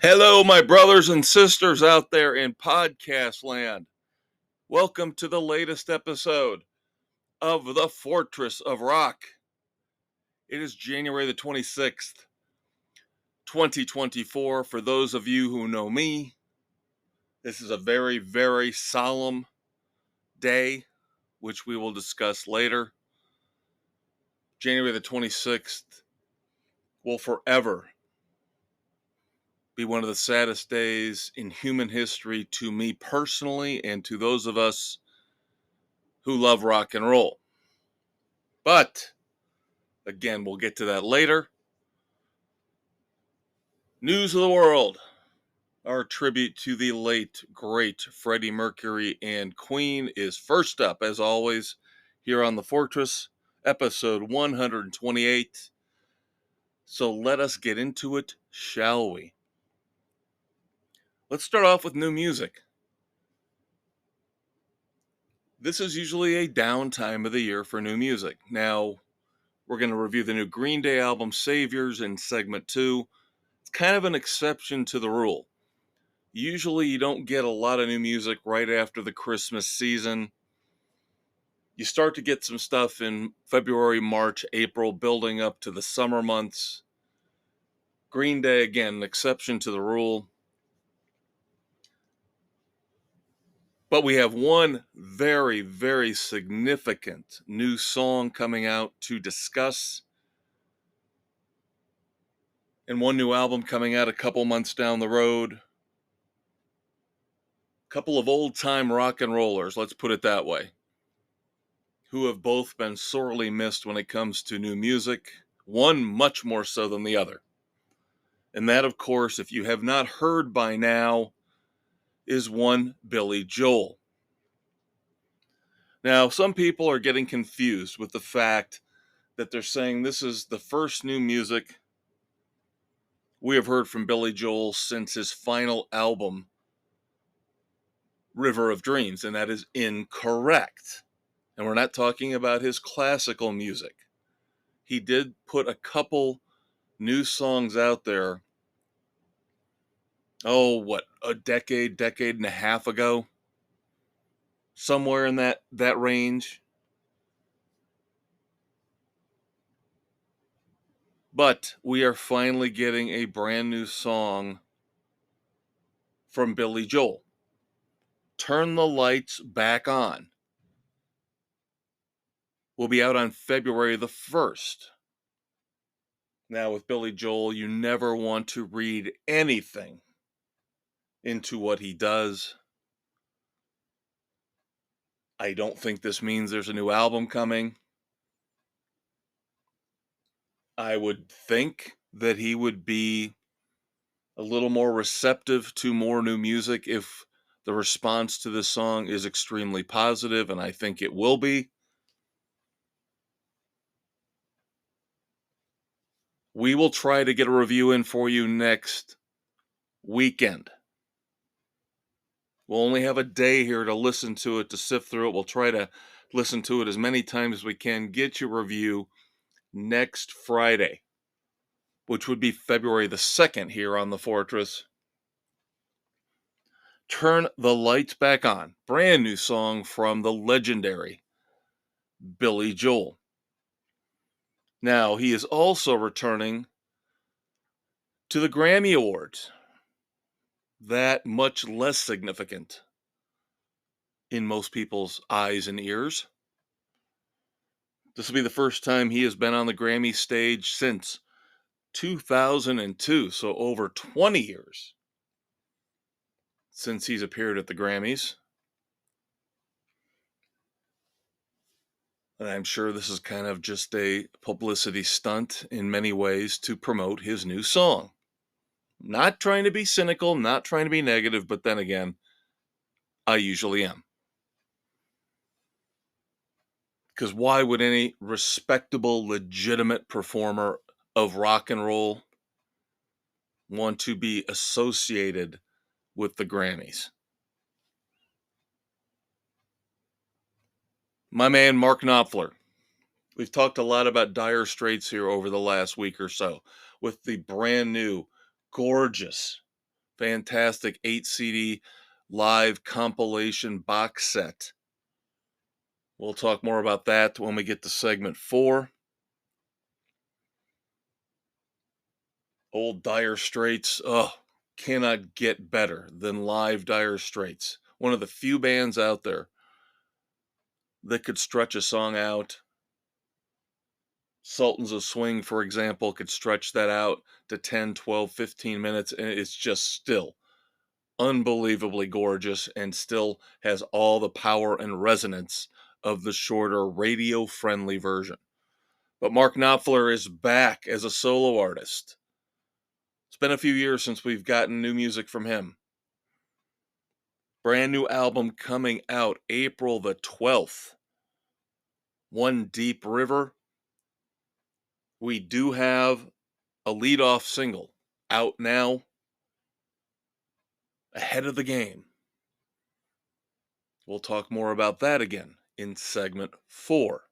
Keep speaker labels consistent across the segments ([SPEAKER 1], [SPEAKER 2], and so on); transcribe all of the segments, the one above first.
[SPEAKER 1] Hello, my brothers and sisters out there in podcast land. Welcome to the latest episode of The Fortress of Rock. It is January the 26th, 2024. For those of you who know me, this is a very, very solemn day, which we will discuss later. January the 26th will forever be one of the saddest days in human history to me personally and to those of us who love rock and roll. But, again, we'll get to that later. News of the world. Our tribute to the late, great Freddie Mercury and Queen is first up, as always, here on The Fortress, episode 128. So let us get into it, shall we? Let's start off with new music. This is usually a down time of the year for new music. Now, we're going to review the new Green Day album, Saviors, in segment 2. It's kind of an exception to the rule. Usually you don't get a lot of new music right after the Christmas season. You start to get some stuff in February, March, April, building up to the summer months. Green Day, again, an exception to the rule. But we have one very, very significant new song coming out to discuss, and one new album coming out a couple months down the road. Couple of old-time rock and rollers, let's put it that way, who have both been sorely missed when it comes to new music, one much more so than the other. And that, of course, if you have not heard by now, is one Billy Joel. Now, some people are getting confused with the fact that they're saying this is the first new music we have heard from Billy Joel since his final album, River of Dreams, and that is incorrect. And we're not talking about his classical music. He did put a couple new songs out there, a decade and a half ago? Somewhere in that range. But we are finally getting a brand new song from Billy Joel. Turn the Lights Back On will be out on February the 1st. Now, with Billy Joel, you never want to read anything into what he does. I don't think this means there's a new album coming. I would think that he would be a little more receptive to more new music if the response to this song is extremely positive, and I think it will be. We will try to get a review in for you next weekend. We'll only have a day here to listen to it, to sift through it. We'll try to listen to it as many times as we can. Get your review next Friday, which would be February the 2nd here on The Fortress. Turn the Lights Back On. Brand new song from the legendary Billy Joel. Now, he is also returning to the Grammy Awards. That much less significant in most people's eyes and ears. This will be the first time he has been on the Grammy stage since 2002, so over 20 years since he's appeared at the Grammys. And I'm sure this is kind of just a publicity stunt in many ways to promote his new song. Not trying to be cynical, not trying to be negative, but then again, I usually am. Because why would any respectable, legitimate performer of rock and roll want to be associated with the Grammys? My man, Mark Knopfler. We've talked a lot about Dire Straits here over the last week or so with the brand new, gorgeous fantastic 8 CD live compilation box set. We'll talk more about that when we get to segment 4. Old Dire Straits, cannot get better than live Dire Straits. One of the few bands out there that could stretch a song out. Sultans of Swing, for example, could stretch that out to 10, 12, 15 minutes, and it's just still unbelievably gorgeous and still has all the power and resonance of the shorter radio-friendly version. But Mark Knopfler is back as a solo artist. It's been a few years since we've gotten new music from him. Brand new album coming out April the 12th. One Deep River. We do have a lead-off single out now, Ahead of the Game. We'll talk more about that again in segment 4.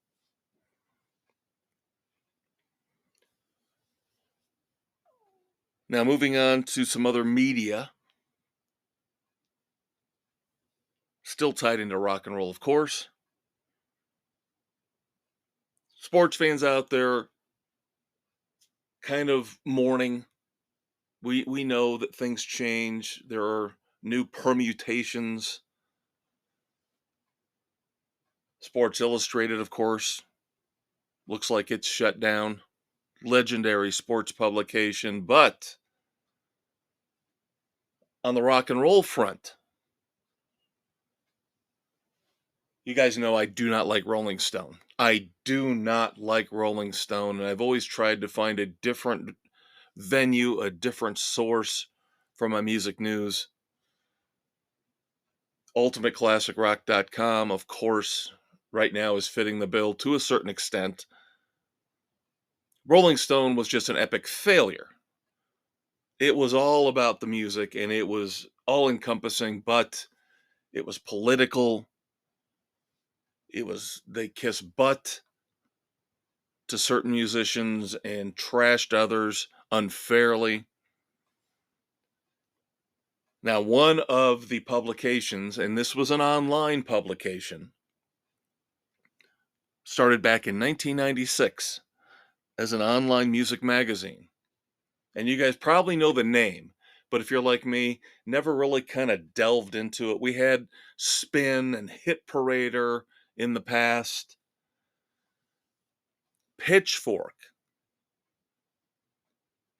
[SPEAKER 1] Now, moving on to some other media. Still tied into rock and roll, of course. Sports fans out there kind of mourning. We know that things change. There are new permutations. Sports Illustrated, of course, looks like it's shut down. Legendary sports publication. But on the rock and roll front, you guys know I do not like Rolling Stone. I do not like Rolling Stone, and I've always tried to find a different venue, a different source for my music news. UltimateClassicRock.com, of course, right now is fitting the bill to a certain extent. Rolling Stone was just an epic failure. It was all about the music, and it was all-encompassing, but it was political. They kiss butt to certain musicians and trashed others unfairly. Now, one of the publications, and this was an online publication, started back in 1996 as an online music magazine. And you guys probably know the name, but if you're like me, never really kind of delved into it. We had Spin and Hit Parader in the past. Pitchfork.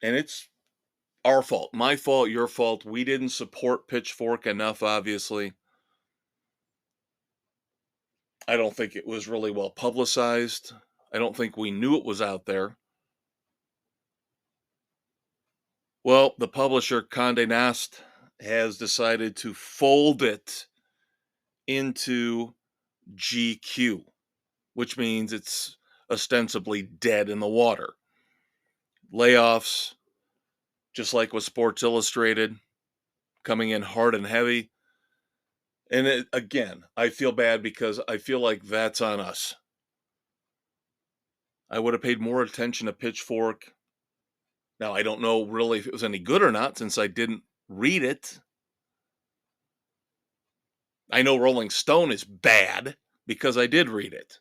[SPEAKER 1] And it's our fault, my fault, your fault. We didn't support Pitchfork enough, obviously. I don't think it was really well publicized. I don't think we knew it was out there. Well, the publisher Condé Nast has decided to fold it into GQ, which means it's ostensibly dead in the water. Layoffs, just like with Sports Illustrated, coming in hard and heavy. And again, I feel bad because I feel like that's on us. I would have paid more attention to Pitchfork. Now, I don't know really if it was any good or not since I didn't read it. I know Rolling Stone is bad because I did read it.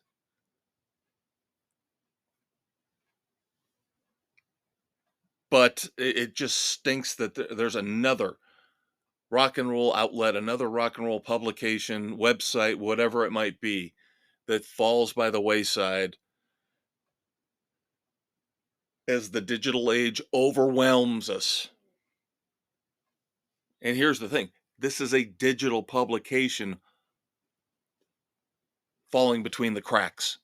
[SPEAKER 1] But it just stinks that there's another rock and roll outlet, another rock and roll publication, website, whatever it might be, that falls by the wayside as the digital age overwhelms us. And here's the thing, this is a digital publication falling between the cracks.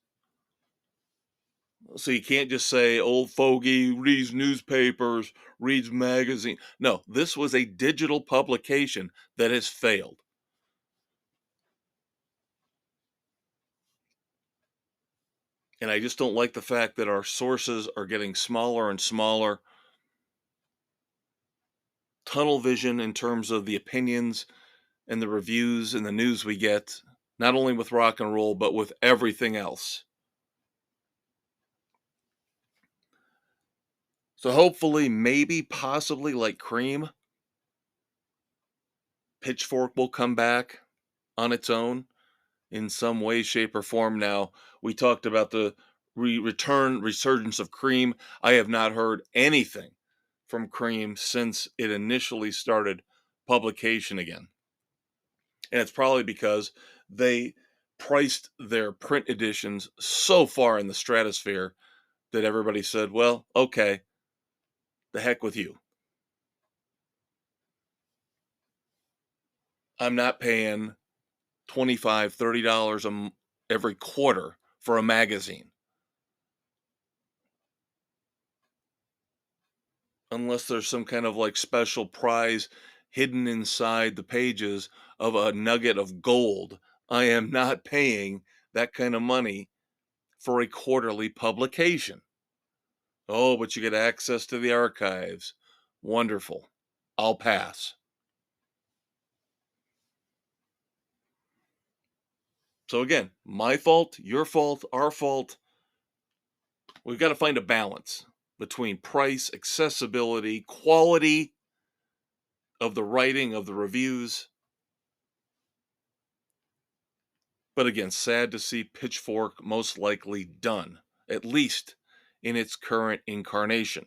[SPEAKER 1] So you can't just say old fogey reads newspapers, reads magazine. No, this was a digital publication that has failed. And I just don't like the fact that our sources are getting smaller and smaller. Tunnel vision in terms of the opinions and the reviews and the news we get, not only with rock and roll, but with everything else. So hopefully, maybe, possibly like Cream, Pitchfork will come back on its own in some way, shape, or form. Now, we talked about the resurgence of Cream. I have not heard anything from Cream since it initially started publication again. And it's probably because they priced their print editions so far in the stratosphere that everybody said, well, okay, the heck with you. I'm not paying $25, $30 every quarter for a magazine. Unless there's some kind of like special prize hidden inside the pages of a nugget of gold. I am not paying that kind of money for a quarterly publication. Oh, but you get access to the archives. Wonderful. I'll pass. So again, my fault, your fault, our fault. We've got to find a balance between price, accessibility, quality of the writing, of the reviews. But again, sad to see Pitchfork most likely done, at least in its current incarnation.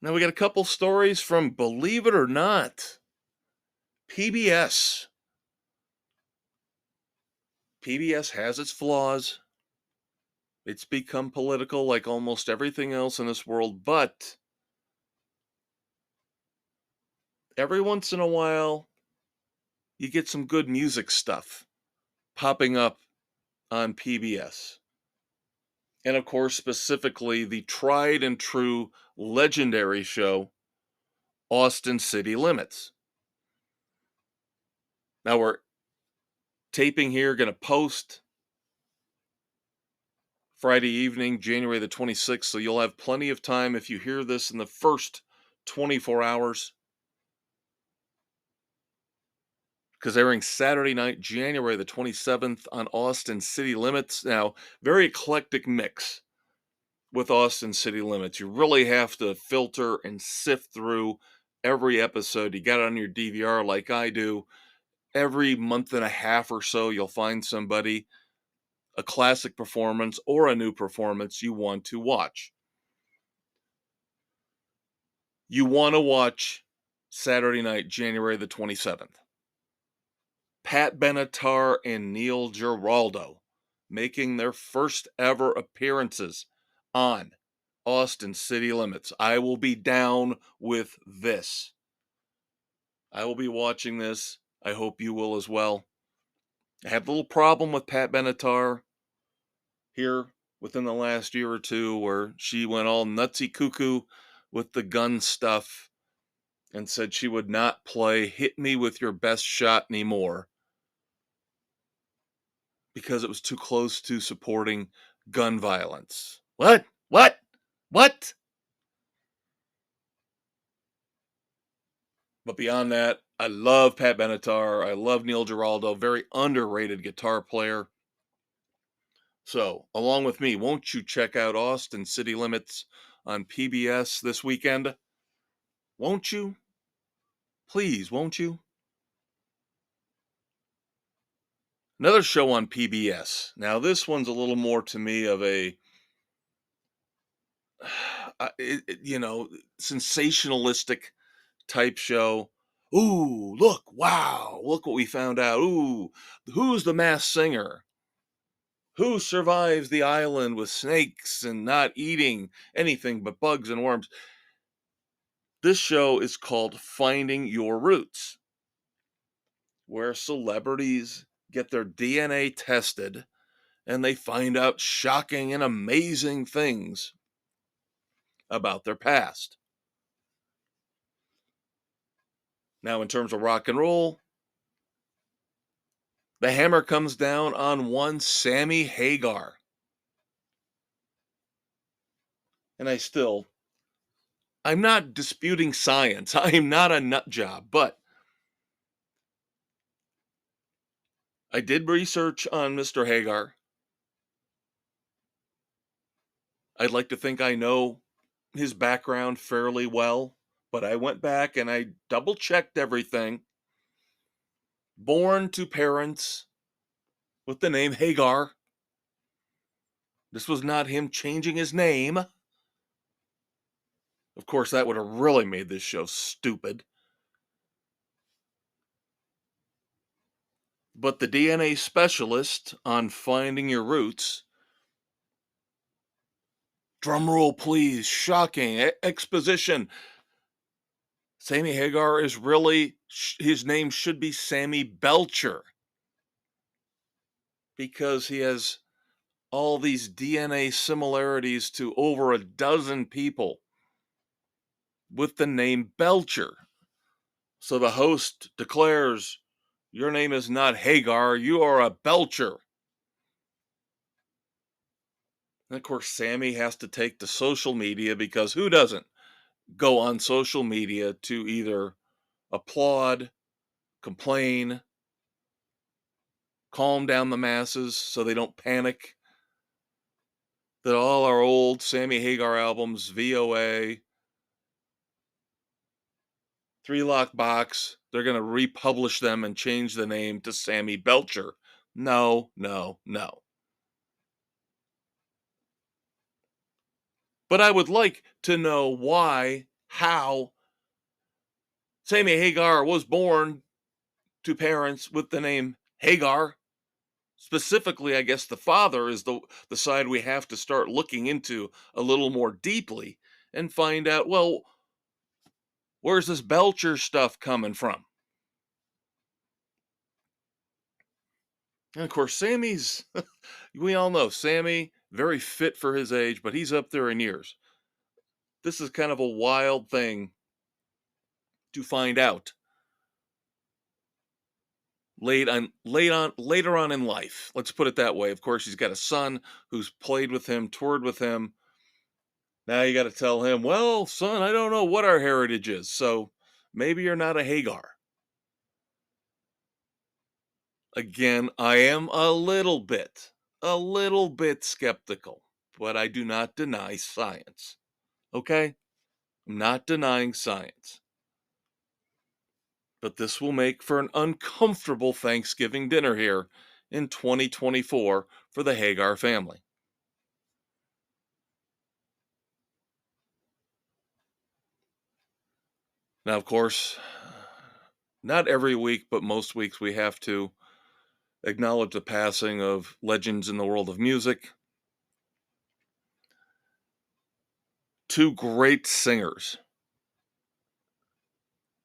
[SPEAKER 1] Now we got a couple stories from, believe it or not, PBS. PBS has its flaws. It's become political like almost everything else in this world, but every once in a while, you get some good music stuff popping up on PBS. And of course, specifically the tried and true legendary show, Austin City Limits. Now we're taping here, going to post Friday evening, January the 26th, so you'll have plenty of time if you hear this in the first 24 hours. Because airing Saturday night, January the 27th on Austin City Limits. Now, very eclectic mix with Austin City Limits. You really have to filter and sift through every episode. You got it on your DVR like I do. Every month and a half or so, you'll find somebody, a classic performance or a new performance you want to watch. You want to watch Saturday night, January the 27th. Pat Benatar and Neil Giraldo making their first ever appearances on Austin City Limits. I will be down with this. I will be watching this. I hope you will as well. I had a little problem with Pat Benatar here within the last year or two where she went all nutsy cuckoo with the gun stuff and said she would not play Hit Me With Your Best Shot anymore because it was too close to supporting gun violence. What? What? What? But beyond that, I love Pat Benatar. I love Neil Giraldo, very underrated guitar player. So, along with me, won't you check out Austin City Limits on PBS this weekend? Won't you? Please, won't you? Another show on PBS. Now, this one's a little more to me of a, sensationalistic type show. Ooh, look, wow, look what we found out. Ooh, who's the masked singer? Who survives the island with snakes and not eating anything but bugs and worms? This show is called Finding Your Roots, where celebrities get their DNA tested and they find out shocking and amazing things about their past. Now, in terms of rock and roll, the hammer comes down on one Sammy Hagar. And I'm not disputing science. I'm not a nut job, but I did research on Mr. Hagar. I'd like to think I know his background fairly well, But I went back and I double checked everything. Born to parents with the name Hagar. This was not him changing his name. Of course, that would have really made this show stupid. But the DNA specialist on finding your roots, drumroll please, shocking exposition. Sammy Hagar is really, his name should be Sammy Belcher, because he has all these DNA similarities to over a dozen people with the name Belcher. So the host declares, your name is not Hagar, you are a Belcher. And of course, Sammy has to take to social media, because who doesn't go on social media to either applaud, complain, calm down the masses so they don't panic that all our old Sammy Hagar albums, VOA, Three Lock Box, they're going to republish them and change the name to Sammy Belcher. No, no, no. But I would like to know why, how Sammy Hagar was born to parents with the name Hagar. Specifically, I guess the father is the side we have to start looking into a little more deeply and find out, well, where's this Belcher stuff coming from? And of course, Sammy's, we all know Sammy, very fit for his age, but he's up there in years. This is kind of a wild thing to find out later on in life. Let's put it that way. Of course, he's got a son who's played with him, toured with him. Now you got to tell him, well, son, I don't know what our heritage is, so maybe you're not a Hagar. Again, I am a little bit skeptical, but I do not deny science. Okay? I'm not denying science. But this will make for an uncomfortable Thanksgiving dinner here in 2024 for the Hagar family. Now, of course, not every week, but most weeks we have to acknowledge the passing of legends in the world of music. Two great singers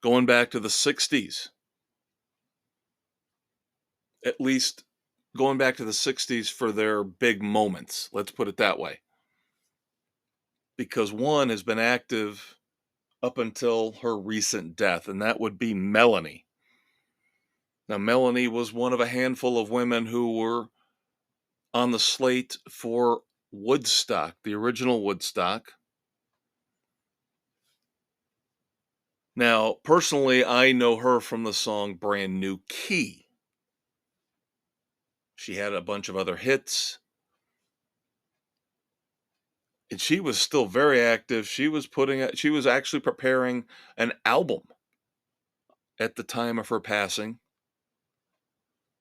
[SPEAKER 1] going back to the 60s. At least going back to the 60s for their big moments. Let's put it that way. Because one has been active up until her recent death, and that would be Melanie. Now, Melanie was one of a handful of women who were on the slate for Woodstock, the original Woodstock. Now, personally, I know her from the song Brand New Key. She had a bunch of other hits. And she was still very active. She was actually preparing an album at the time of her passing.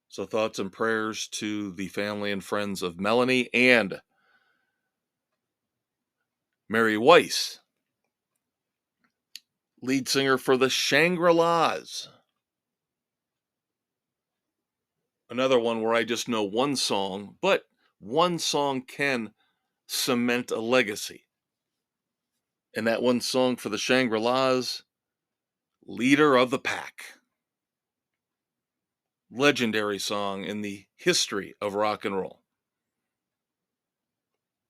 [SPEAKER 1] So thoughts and prayers to the family and friends of Melanie and Mary Weiss, lead singer for the Shangri-Las. Another one where I just know one song, but one song can cement a legacy. And that one song for the Shangri-Las, Leader of the Pack. Legendary song in the history of rock and roll.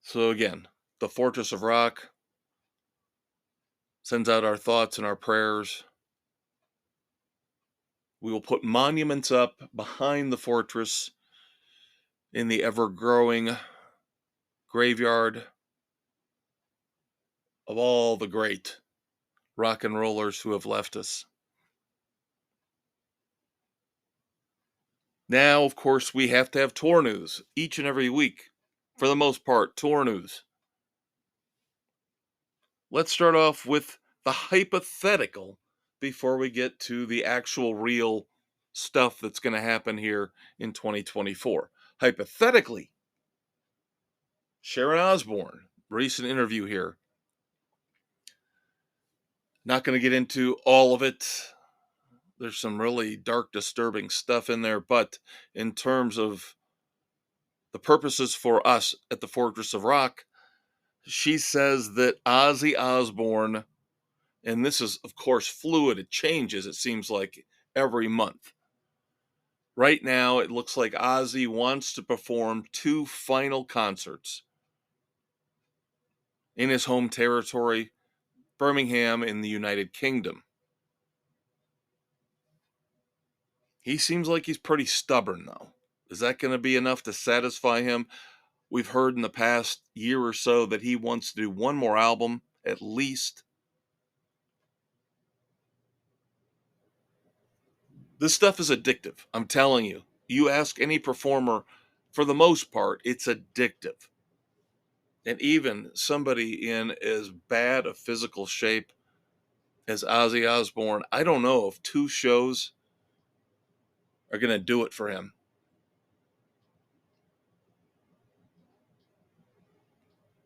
[SPEAKER 1] So again, the Fortress of Rock sends out our thoughts and our prayers. We will put monuments up behind the fortress in the ever-growing graveyard of all the great rock and rollers who have left us. Now, of course, we have to have tour news each and every week. For the most part, tour news. Let's start off with the hypothetical before we get to the actual real stuff that's going to happen here in 2024. Hypothetically, Sharon Osbourne, recent interview here. Not going to get into all of it. There's some really dark, disturbing stuff in there, but in terms of the purposes for us at the Fortress of Rock, she says that Ozzy Osbourne, and this is, of course, fluid, it changes, it seems like, every month. Right now, it looks like Ozzy wants to perform 2 final concerts in his home territory, Birmingham, in the United Kingdom. He seems like he's pretty stubborn, though. Is that going to be enough to satisfy him? We've heard in the past year or so that he wants to do one more album, at least. This stuff is addictive, I'm telling you. You ask any performer, for the most part, it's addictive. And even somebody in as bad a physical shape as Ozzy Osbourne, I don't know if 2 shows are going to do it for him.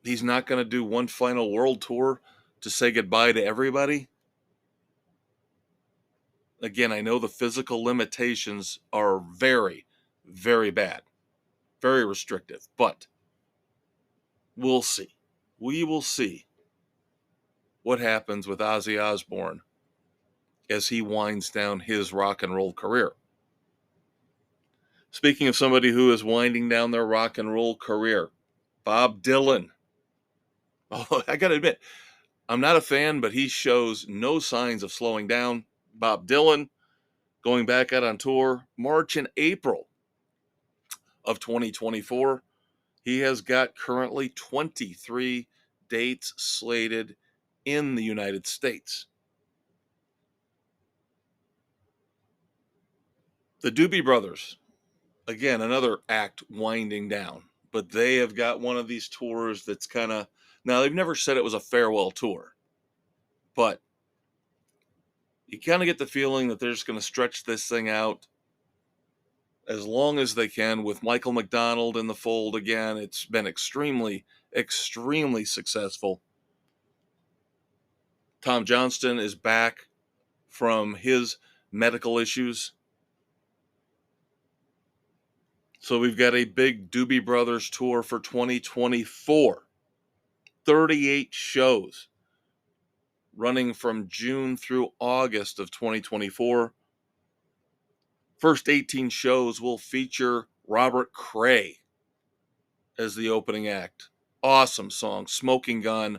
[SPEAKER 1] He's not going to do one final world tour to say goodbye to everybody. Again, I know the physical limitations are very, very bad, very restrictive, but we'll see. We will see what happens with Ozzy Osbourne as he winds down his rock and roll career. Speaking of somebody who is winding down their rock and roll career, Bob Dylan. Oh, I got to admit, I'm not a fan, but he shows no signs of slowing down. Bob Dylan going back out on tour March and April of 2024. He has got currently 23 dates slated in the United States. The Doobie Brothers, again, another act winding down, but they have got one of these tours that's kind of, now they've never said it was a farewell tour, but you kind of get the feeling that they're just going to stretch this thing out as long as they can with Michael McDonald in the fold again. It's been extremely, extremely successful. Tom Johnston is back from his medical issues. So we've got a big Doobie Brothers tour for 2024. 38 shows running from June through August of 2024. First 18 shows will feature Robert Cray as the opening act. Awesome song. Smoking Gun.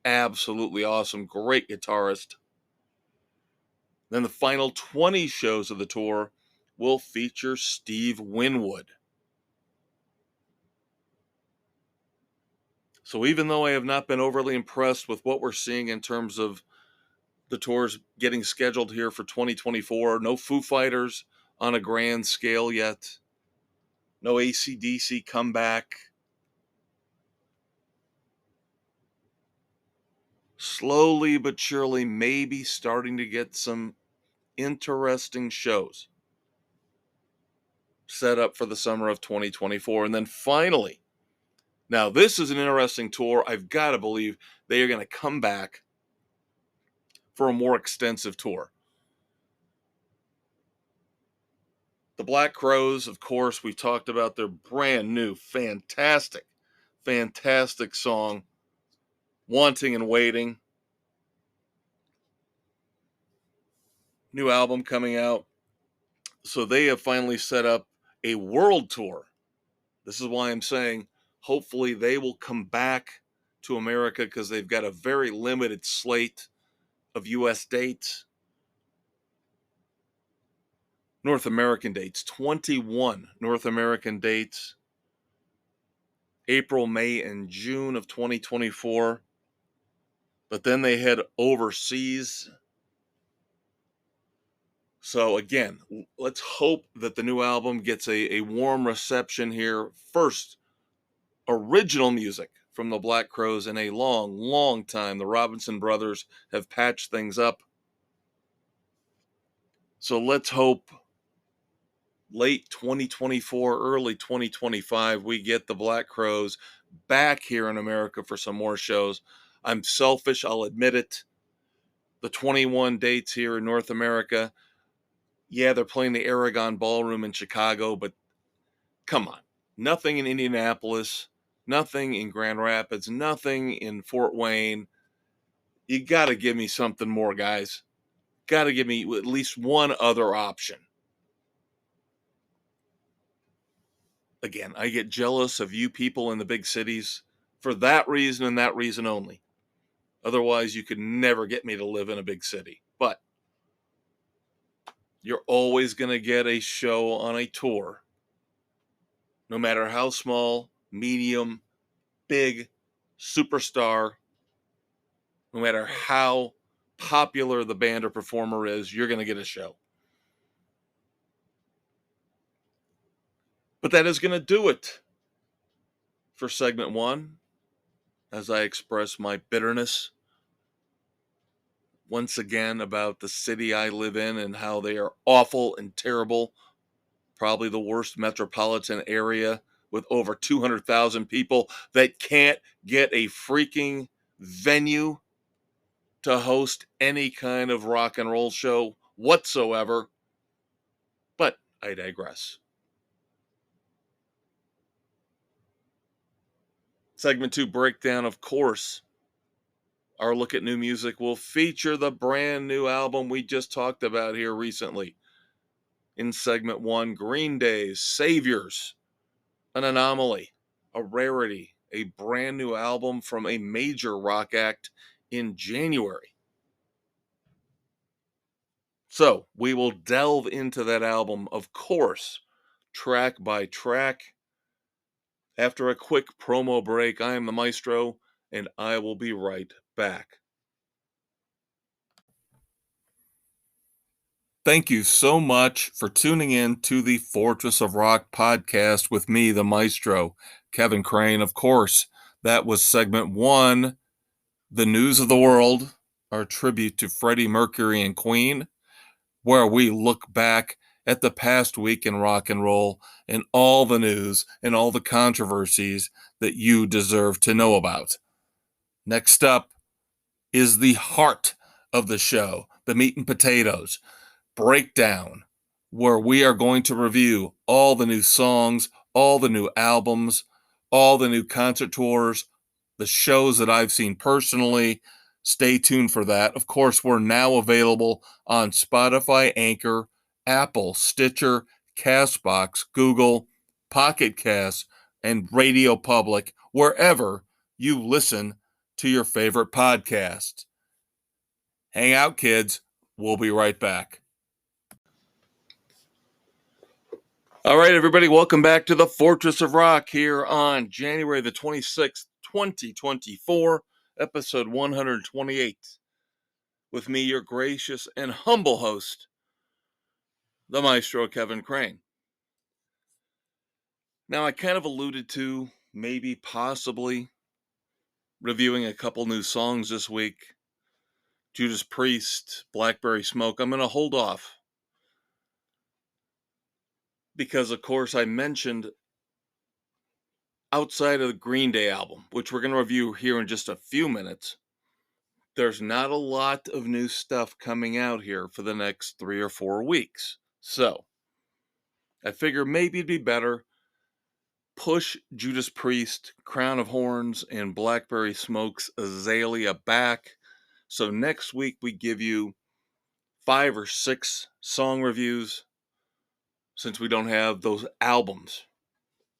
[SPEAKER 1] Absolutely awesome. Great guitarist. Then the final 20 shows of the tour will feature Steve Winwood. So even though I have not been overly impressed with what we're seeing in terms of the tours getting scheduled here for 2024, no Foo Fighters on a grand scale yet, no AC/DC comeback, slowly but surely maybe starting to get some interesting shows set up for the summer of 2024. And then finally, now this is an interesting tour. I've got to believe they are going to come back for a more extensive tour. The Black Crowes, of course, we've talked about their brand new, fantastic, fantastic song, Wanting and Waiting. New album coming out. So they have finally set up a world tour. This is why I'm saying hopefully they will come back to America because they've got a very limited slate of U.S. dates. North American dates, 21 North American dates, April, May, and June of 2024. But then they head overseas. So again, let's hope that the new album gets a warm reception here. First, original music from the Black Crowes in a long, long time. The Robinson brothers have patched things up. So let's hope late 2024, early 2025, we get the Black Crowes back here in America for some more shows. I'm selfish, I'll admit it. The 21 dates here in North America, yeah, they're playing the Aragon Ballroom in Chicago, but come on. Nothing in Indianapolis, nothing in Grand Rapids, nothing in Fort Wayne. You got to give me something more, guys. Got to give me at least one other option. Again, I get jealous of you people in the big cities for that reason and that reason only. Otherwise, you could never get me to live in a big city. But you're always going to get a show on a tour, no matter how small, medium, big, superstar, no matter how popular the band or performer is, you're going to get a show. But that is going to do it for segment one, as I express my bitterness once again about the city I live in and how they are awful and terrible. Probably the worst metropolitan area with over 200,000 people that can't get a freaking venue to host any kind of rock and roll show whatsoever. But I digress. Segment 2 breakdown, of course. Our look at new music will feature the brand new album we just talked about here recently. In segment 1, Green Day's Saviors, an anomaly, a rarity, a brand new album from a major rock act in January. So we will delve into that album, of course, track by track. After a quick promo break, I am the Maestro, and I will be right back. Thank you so much for tuning in to the Fortress of Rock podcast with me, the Maestro, Kevin Crane. Of course, that was segment 1, The News of the World, our tribute to Freddie Mercury and Queen, where we look back at the past week in rock and roll and all the news and all the controversies that you deserve to know about. Next up is the heart of the show, the meat and potatoes breakdown, where we are going to review all the new songs, all the new albums, all the new concert tours, the shows that I've seen personally. Stay tuned for that. Of course, we're now available on Spotify, Anchor, Apple, Stitcher, Castbox, Google, Pocket Cast, and Radio Public, wherever you listen to your favorite podcasts. Hang out, kids. We'll be right back. All right, everybody, welcome back to the Fortress of Rock here on January the 26th, 2024, episode 128. With me, your gracious and humble host, the Maestro Kevin Crane. Now, I kind of alluded to maybe possibly reviewing a couple new songs this week. Judas Priest, Blackberry Smoke. I'm going to hold off because, of course, I mentioned outside of the Green Day album, which we're going to review here in just a few minutes, there's not a lot of new stuff coming out here for the next 3 or 4 weeks. So, I figure maybe it'd be better push Judas Priest, Crown of Horns, and Blackberry Smoke's Azalea back. So next week we give you 5 or 6 song reviews, since we don't have those albums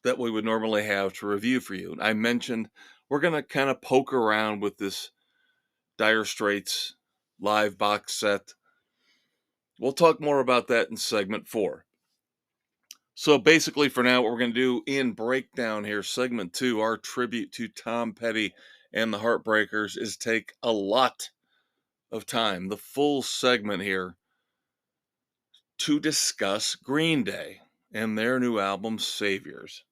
[SPEAKER 1] that we would normally have to review for you. I mentioned we're going to kind of poke around with this Dire Straits live box set. We'll talk more about that in segment 4. So basically for now, what we're going to do in breakdown here, segment 2, our tribute to Tom Petty and the Heartbreakers, is take a lot of time, the full segment here, to discuss Green Day and their new album, Saviors.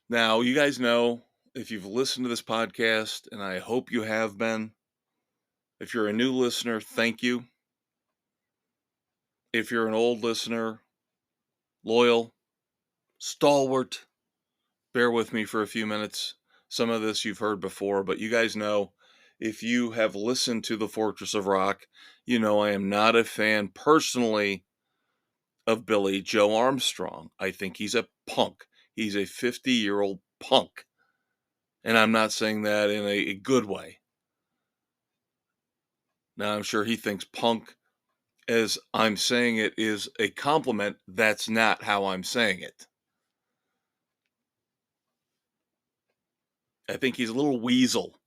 [SPEAKER 1] Now, you guys know, if you've listened to this podcast, and I hope you have been, if you're a new listener, thank you. If you're an old listener, loyal, stalwart, bear with me for a few minutes. Some of this you've heard before, but you guys know, if you have listened to The Fortress of Rock, you know I am not a fan personally of Billy Joe Armstrong. I think he's a punk. He's a 50-year-old punk. And I'm not saying that in a good way. Now, I'm sure he thinks punk, as I'm saying it, is a compliment. That's not how I'm saying it. I think he's a little weasel.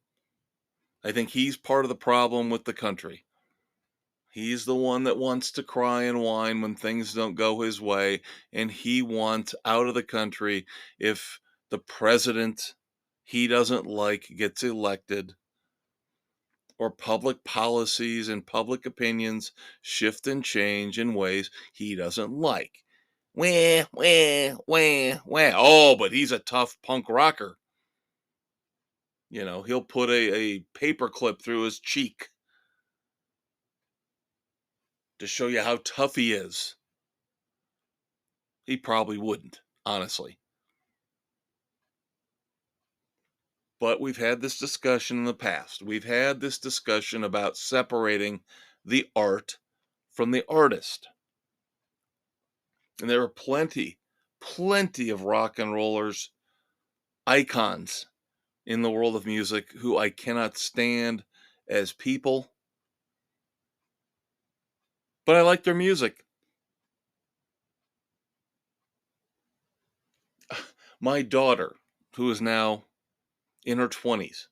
[SPEAKER 1] I think he's part of the problem with the country. He's the one that wants to cry and whine when things don't go his way, and he wants out of the country if the president he doesn't like gets elected, or public policies and public opinions shift and change in ways he doesn't like. Wah, wah, wah, wah. Oh, but he's a tough punk rocker. You know, he'll put a paper clip through his cheek to show you how tough he is. He probably wouldn't, honestly. But we've had this discussion in the past. We've had this discussion about separating the art from the artist. And there are plenty of rock and rollers, icons in the world of music, who I cannot stand as people, but I like their music. My daughter, who is now in her 20s,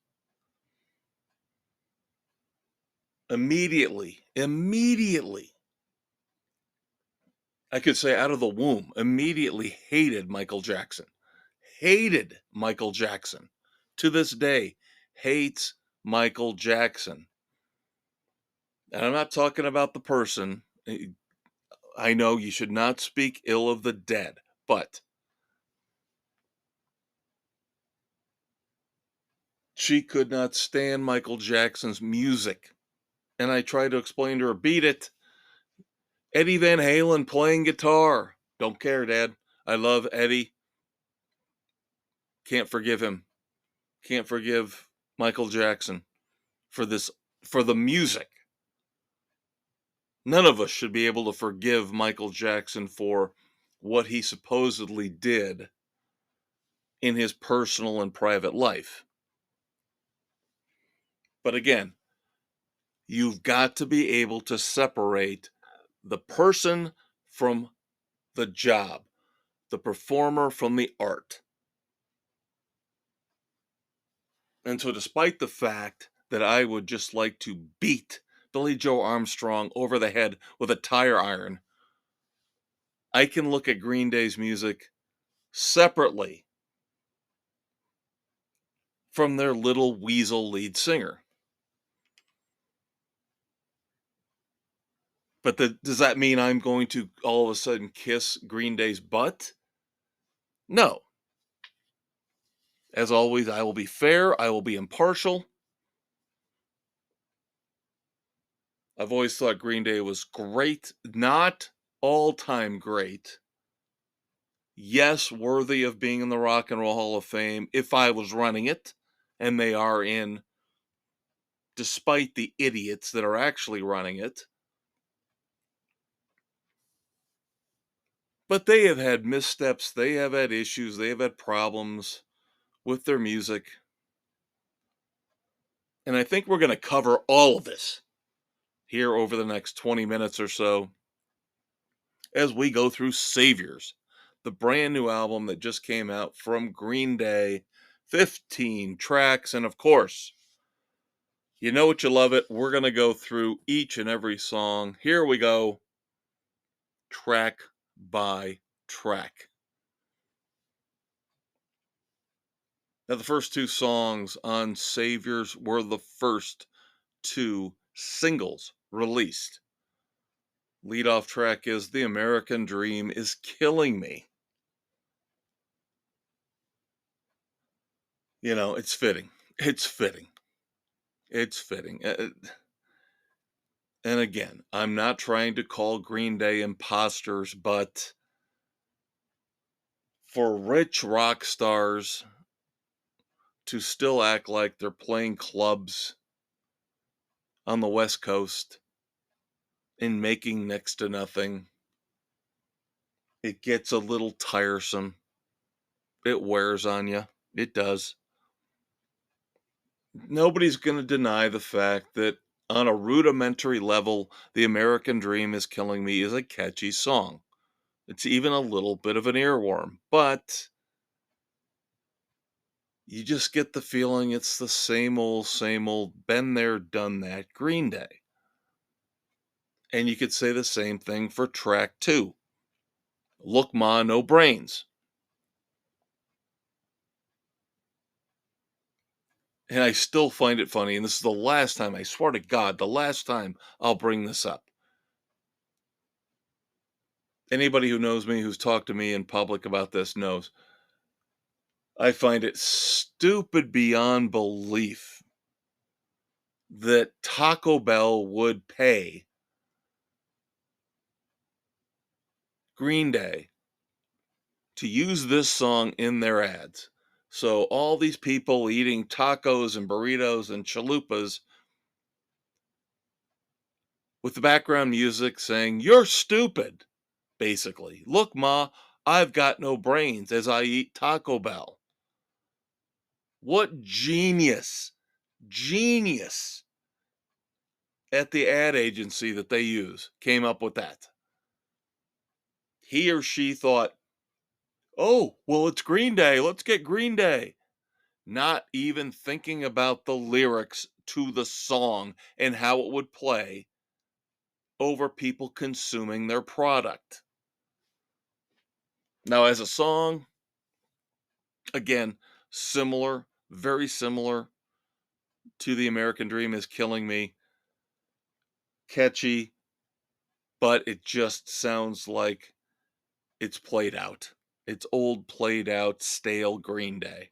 [SPEAKER 1] immediately, I could say out of the womb, immediately hated Michael Jackson. Hated Michael Jackson. To this day, hates Michael Jackson. And I'm not talking about the person. I know you should not speak ill of the dead, but she could not stand Michael Jackson's music. And I tried to explain to her, beat it. Eddie Van Halen playing guitar. Don't care, Dad. I love Eddie. Can't forgive him. Can't forgive Michael Jackson for this, for the music. None of us should be able to forgive Michael Jackson for what he supposedly did in his personal and private life. But again, you've got to be able to separate the person from the job, the performer from the art. And so, despite the fact that I would just like to beat Billy Joe Armstrong over the head with a tire iron, I can look at Green Day's music separately from their little weasel lead singer. But does that mean I'm going to all of a sudden kiss Green Day's butt? No. As always, I will be fair, I will be impartial. I've always thought Green Day was great, not all-time great. Yes, worthy of being in the Rock and Roll Hall of Fame if I was running it, and they are in, despite the idiots that are actually running it. But they have had missteps, they have had issues, they have had problems with their music. And I think we're going to cover all of this here over the next 20 minutes or so as we go through Saviors, the brand new album that just came out from Green Day, 15 tracks. And of course, you know what, you love it. We're going to go through each and every song. Here we go, track by track. Now, the first two songs on Saviors were the first two singles released. Lead off track is The American Dream Is Killing Me. It's fitting. It's fitting. It's fitting. And again, I'm not trying to call Green Day imposters, but for rich rock stars to still act like they're playing clubs on the West Coast and making next to nothing, it gets a little tiresome. It wears on you. It does. Nobody's going to deny the fact that on a rudimentary level, The American Dream is Killing Me is a catchy song. It's even a little bit of an earworm, but you just get the feeling it's the same old, been there, done that Green Day. And you could say the same thing for track 2. Look Ma, No Brains. And I still find it funny, and this is the last time, I swear to God, the last time I'll bring this up. Anybody who knows me, who's talked to me in public about this knows. I find it stupid beyond belief that Taco Bell would pay Green Day to use this song in their ads. So all these people eating tacos and burritos and chalupas with the background music saying, "You're stupid," basically. "Look, Ma, I've got no brains as I eat Taco Bell." What genius at the ad agency that they use came up with that. He or she thought, "Oh, well, it's Green Day. Let's get Green Day." Not even thinking about the lyrics to the song and how it would play over people consuming their product. Now, as a song, again, similar, very similar to The American Dream is Killing Me. Catchy, but it just sounds like it's played out. It's old, played out, stale Green Day.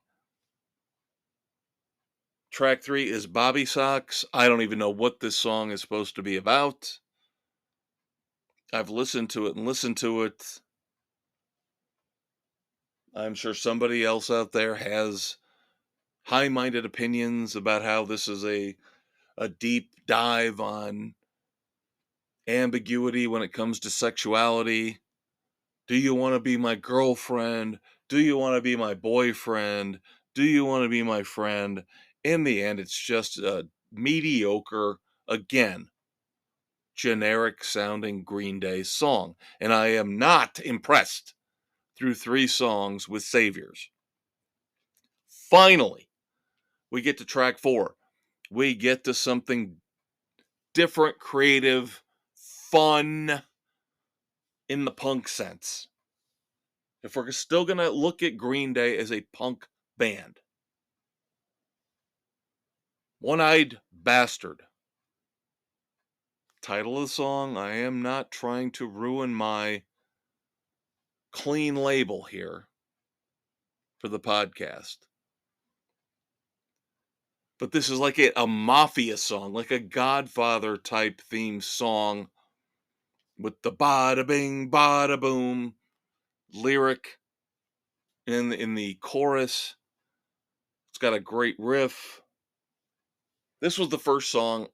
[SPEAKER 1] Track 3 is Bobby Socks. I don't even know what this song is supposed to be about. I've listened to it and listened to it. I'm sure somebody else out there has high-minded opinions about how this is a deep dive on ambiguity when it comes to sexuality. Do you want to be my girlfriend? Do you want to be my boyfriend? Do you want to be my friend? In the end, it's just a mediocre, again, generic sounding Green Day song. And I am not impressed through 3 songs with Saviors. Finally, we get to track 4. We get to something different, creative, fun in the punk sense. If we're still going to look at Green Day as a punk band, One-Eyed Bastard. Title of the song, I am not trying to ruin my clean label here for the podcast. But this is like a mafia song, like a Godfather type theme song with the bada bing, bada boom lyric in the chorus. It's got a great riff. This was the first song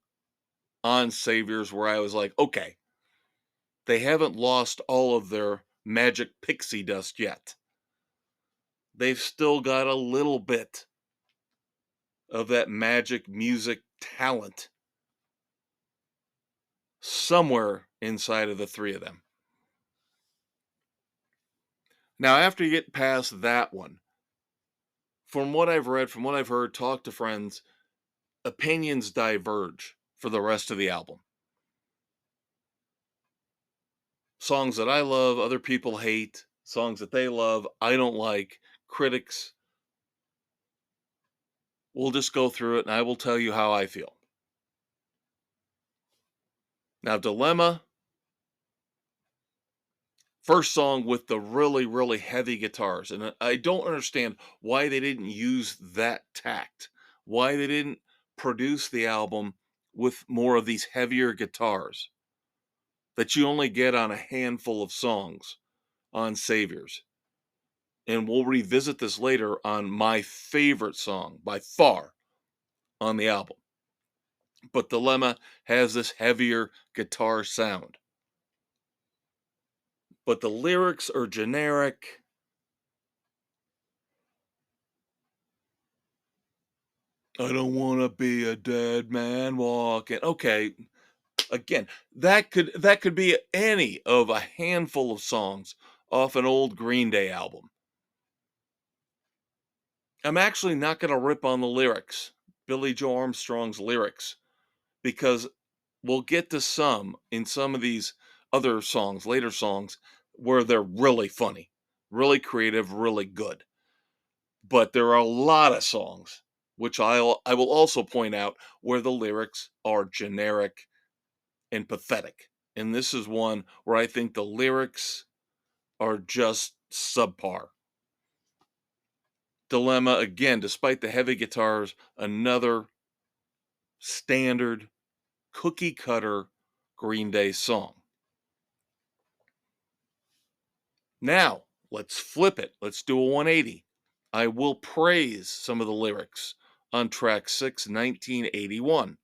[SPEAKER 1] on Saviors where I was like, okay, they haven't lost all of their magic pixie dust yet. They've still got a little bit of that magic music talent somewhere inside of the 3 of them. Now, after you get past that one, from what I've read, from what I've heard, talked to friends, opinions diverge for the rest of the album. Songs that I love, other people hate. Songs that they love, I don't like. Critics. We'll just go through it and I will tell you how I feel. Now, Dilemma, First song with the really, really heavy guitars. And I don't understand why they didn't use that tact, why they didn't produce the album with more of these heavier guitars that you only get on a handful of songs on Saviors. And we'll revisit this later on my favorite song by far on the album. But Dilemma has this heavier guitar sound. But the lyrics are generic. I don't want to be a dead man walking. Okay, again, that could be any of a handful of songs off an old Green Day album. I'm actually not going to rip on the lyrics, Billy Joe Armstrong's lyrics, because we'll get to some in some of these other songs, later songs, where they're really funny, really creative, really good. But there are a lot of songs, which I will also point out, where the lyrics are generic and pathetic. And this is one where I think the lyrics are just subpar. Dilemma, again, despite the heavy guitars, another standard cookie cutter Green Day song. Now, let's flip it. Let's do a 180. I will praise some of the lyrics on track 6, 1981.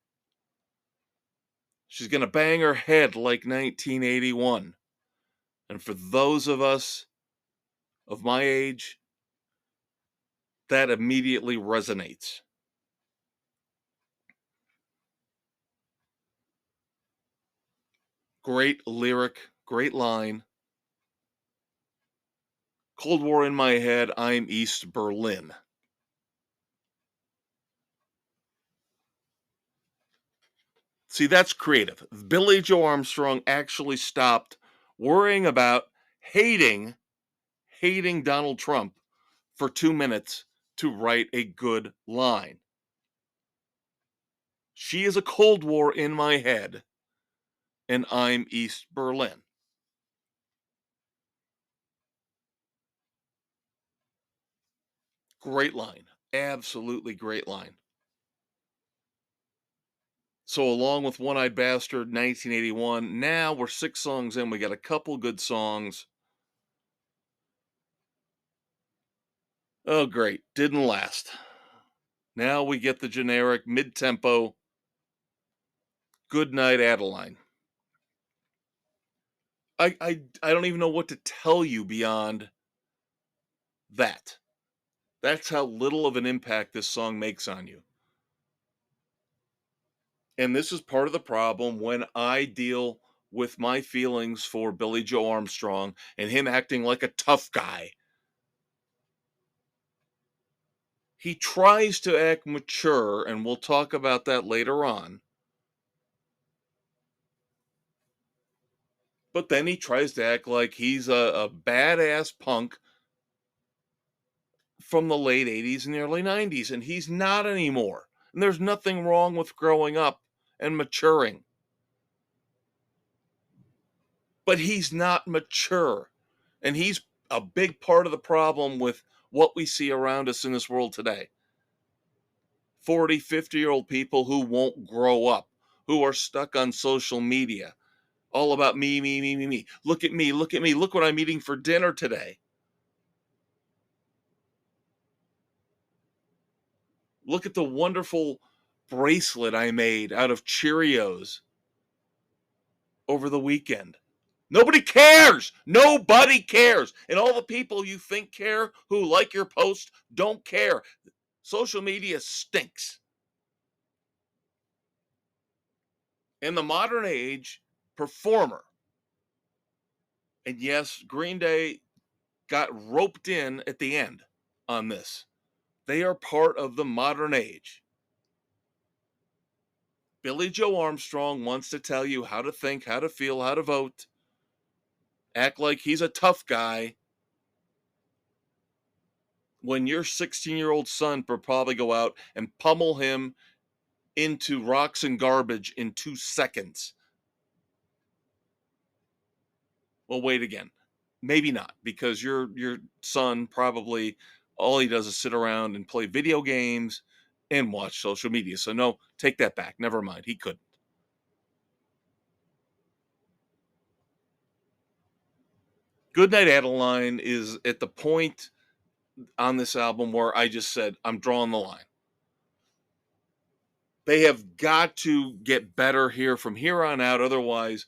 [SPEAKER 1] She's going to bang her head like 1981. And for those of us of my age, that immediately resonates. Great lyric, great line. Cold War in my head, I'm East Berlin. See, that's creative. Billy Joe Armstrong actually stopped worrying about hating Donald Trump for 2 minutes to write a good line. She is a Cold War in my head, and I'm East Berlin. Great line. Absolutely great line. So, along with One Eyed Bastard, 1981, now we're 6 songs in. We got a couple good songs. Oh, great. Didn't last. Now we get the generic mid tempo Good Night Adeline. I don't even know what to tell you beyond that. That's how little of an impact this song makes on you. And this is part of the problem when I deal with my feelings for Billy Joe Armstrong and him acting like a tough guy. He tries to act mature, and we'll talk about that later on. But then he tries to act like he's a badass punk from the late 80s and the early 90s, and he's not anymore. And there's nothing wrong with growing up and maturing. But he's not mature. And he's a big part of the problem with what we see around us in this world today. 40, 50-year-old people who won't grow up, who are stuck on social media, all about me, me, me, me, me. Look at me, look at me. Look what I'm eating for dinner today. Look at the wonderful bracelet I made out of Cheerios over the weekend. Nobody cares. Nobody cares. And all the people you think care who like your post don't care. Social media stinks. In the modern age, performer. And yes, Green Day got roped in at the end on this. They are part of the modern age. Billy Joe Armstrong wants to tell you how to think, how to feel, how to vote, act like he's a tough guy when your 16-year-old son will probably go out and pummel him into rocks and garbage in 2 seconds. Well, wait again. Maybe not, because your son probably all he does is sit around and play video games and watch social media. So no, take that back. Never mind. He couldn't. Goodnight Adeline is at the point on this album where I just said, I'm drawing the line. They have got to get better here from here on out. Otherwise,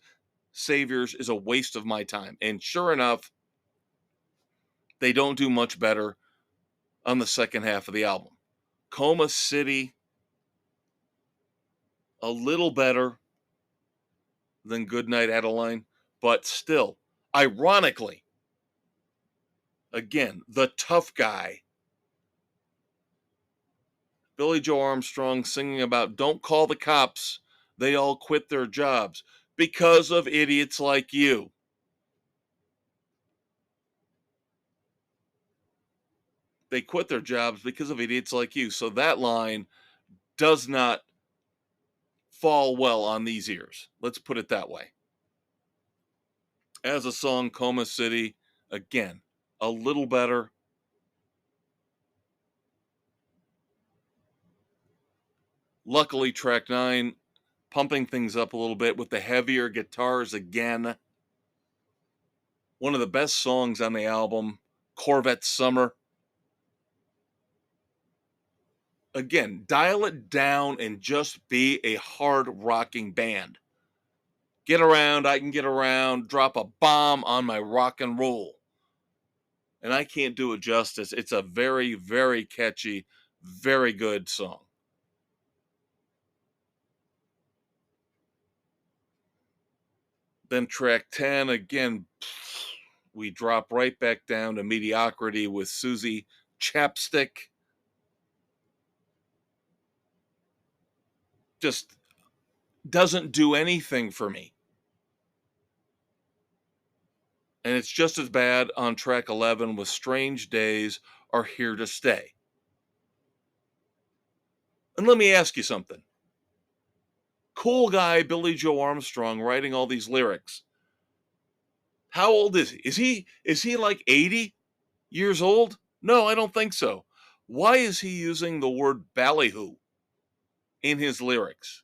[SPEAKER 1] Saviors is a waste of my time. And sure enough, they don't do much better on the second half of the album. Coma City, a little better than Goodnight Adeline, but still, ironically, again, the tough guy, Billy Joe Armstrong singing about don't call the cops, they all quit their jobs because of idiots like you. They quit their jobs because of idiots like you. So that line does not fall well on these ears. Let's put it that way. As a song, Coma City, again, a little better. Luckily, track 9, pumping things up a little bit with the heavier guitars again. One of the best songs on the album, Corvette Summer. Again, dial it down and just be a hard rocking band. Get around, I can get around, drop a bomb on my rock and roll. And I can't do it justice. It's a very, very catchy, very good song. Then track 10, again, we drop right back down to mediocrity with Susie Chapstick. Just doesn't do anything for me. And it's just as bad on track 11 with Strange Days Are Here to Stay. And let me ask you something. Cool guy Billy Joe Armstrong writing all these lyrics. How old is he? Is he like 80 years old? No, I don't think so. Why is he using the word ballyhoo in his lyrics?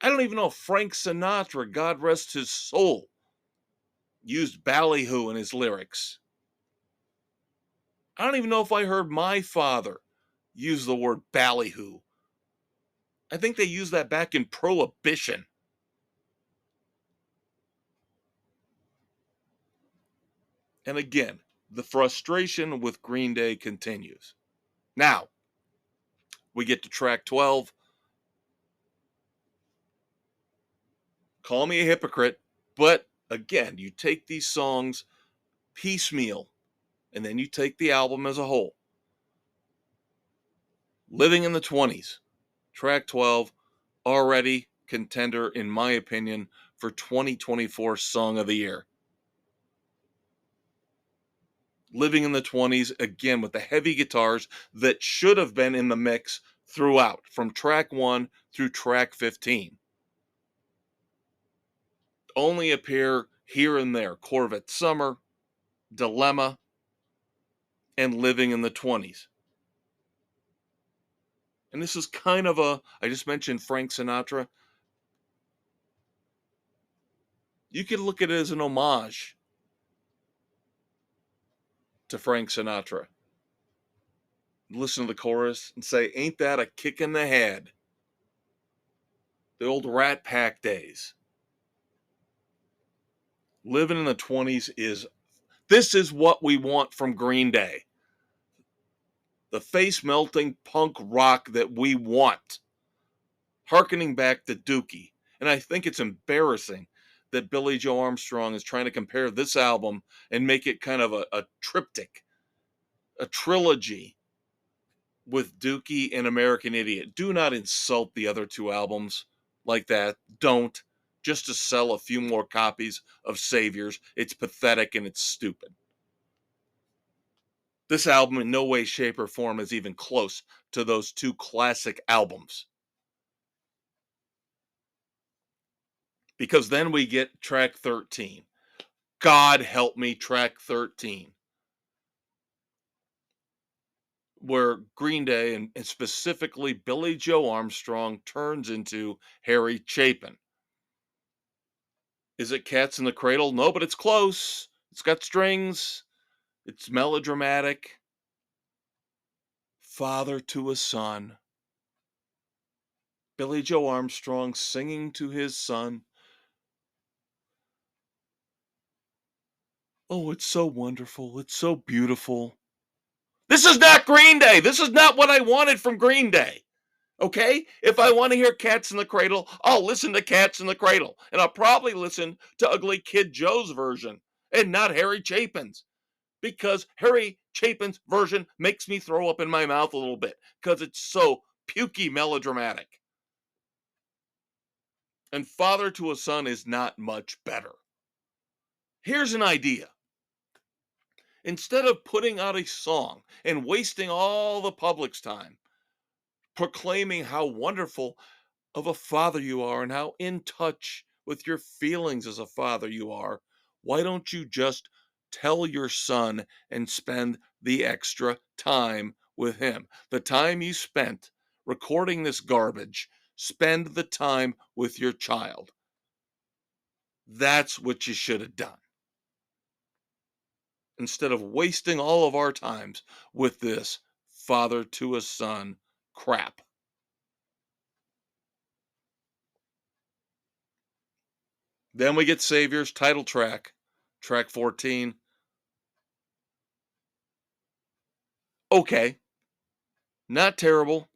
[SPEAKER 1] I don't even know if Frank Sinatra, God rest his soul, used ballyhoo in his lyrics. I don't even know if I heard my father use the word ballyhoo. I think they used that back in Prohibition. And again, the frustration with Green Day continues. Now, we get to track 12. Call me a hypocrite, but again, you take these songs piecemeal and then you take the album as a whole. Living in the 20s, track 12, already contender, in my opinion, for 2024 Song of the Year. Living in the 20s, again, with the heavy guitars that should have been in the mix throughout, from track 1 through track 15. Only appear here and there. Corvette Summer, Dilemma, and Living in the 20s. And this is kind of I just mentioned Frank Sinatra. You could look at it as an homage to Frank Sinatra. Listen to the chorus and say, ain't that a kick in the head? The old Rat Pack days. Living in the 20s this is what we want from Green Day. The face-melting punk rock that we want. Harkening back to Dookie. And I think it's embarrassing that Billy Joe Armstrong is trying to compare this album and make it kind of a triptych, a trilogy with Dookie and American Idiot. Do not insult the other two albums like that. Don't. Just to sell a few more copies of Saviors. It's pathetic and it's stupid. This album in no way, shape, or form is even close to those two classic albums. Because then we get track 13. God Help Me, track 13, where Green Day and specifically Billy Joe Armstrong turns into Harry Chapin. Is it Cats in the Cradle? No, but it's close. It's got strings. It's melodramatic. Father to a son. Billy Joe Armstrong singing to his son. Oh, it's so wonderful. It's so beautiful. This is not Green Day. This is not what I wanted from Green Day. Okay? If I want to hear Cats in the Cradle, I'll listen to Cats in the Cradle. And I'll probably listen to Ugly Kid Joe's version and not Harry Chapin's. Because Harry Chapin's version makes me throw up in my mouth a little bit because it's so pukey melodramatic. And Father to a Son is not much better. Here's an idea. Instead of putting out a song and wasting all the public's time proclaiming how wonderful of a father you are and how in touch with your feelings as a father you are, why don't you just tell your son and spend the extra time with him? The time you spent recording this garbage, spend the time with your child. That's what you should have done. Instead of wasting all of our times with this father to a son crap. Then we get Savior's title track, track 14. Okay, not terrible,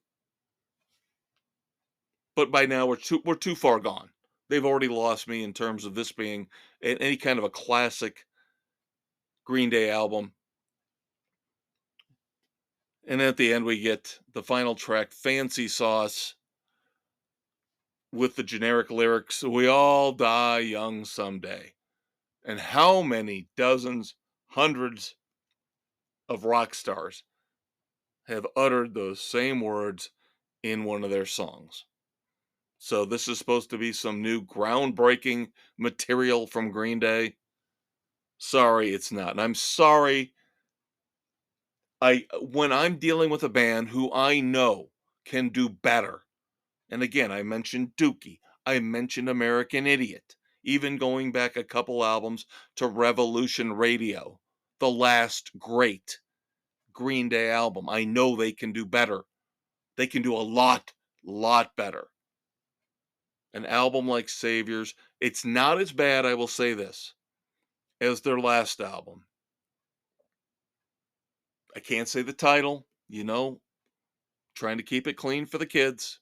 [SPEAKER 1] but by now we're too far gone. They've already lost me in terms of this being any kind of a classic Green Day album. And at the end we get the final track, Fancy Sauce, with the generic lyrics, "We all die young someday." And how many dozens, hundreds of rock stars have uttered those same words in one of their songs? So this is supposed to be some new groundbreaking material from Green Day. Sorry, it's not. And I'm sorry. When I'm dealing with a band who I know can do better. And again, I mentioned Dookie. I mentioned American Idiot. Even going back a couple albums to Revolution Radio, the last great Green Day album. I know they can do better. They can do a lot better. An album like Saviors, it's not as bad, I will say this, as their last album. I can't say the title, trying to keep it clean for the kids.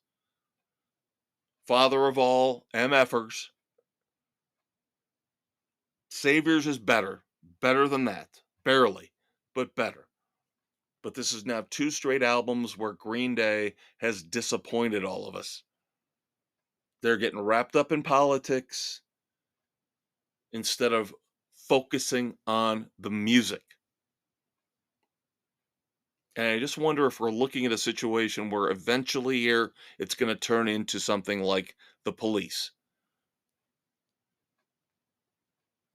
[SPEAKER 1] Father of all MFers. Saviors is better than that. Barely, but better. But this is now 2 straight albums where Green Day has disappointed all of us. They're getting wrapped up in politics instead of focusing on the music. And I just wonder if we're looking at a situation where eventually here it's going to turn into something like The Police,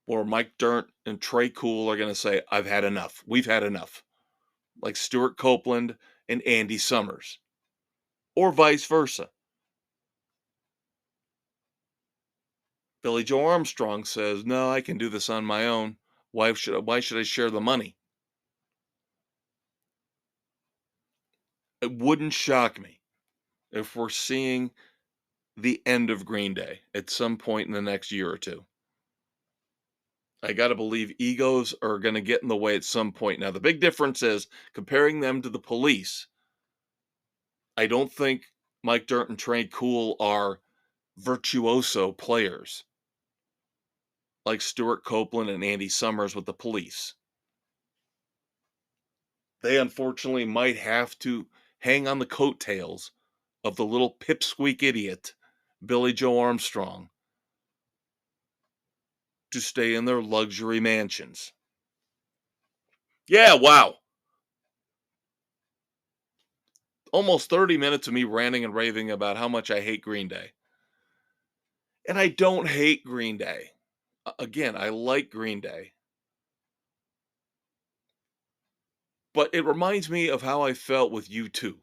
[SPEAKER 1] or Mike Dirnt and Trey Cool are going to say, "I've had enough. We've had enough." Like Stuart Copeland and Andy Summers, or vice versa. Billy Joe Armstrong says, "No, I can do this on my own. Why should I share the money?" It wouldn't shock me if we're seeing the end of Green Day at some point in the next year or two. I got to believe egos are going to get in the way at some point. Now, the big difference is comparing them to the Police. I don't think Mike Dirnt and Trey Cool are virtuoso players like Stuart Copeland and Andy Summers with the Police. They unfortunately might have to hang on the coattails of the little pipsqueak idiot, Billy Joe Armstrong, to stay in their luxury mansions. Yeah, wow. Almost 30 minutes of me ranting and raving about how much I hate Green Day. And I don't hate Green Day. Again, I like Green Day. But it reminds me of how I felt with U2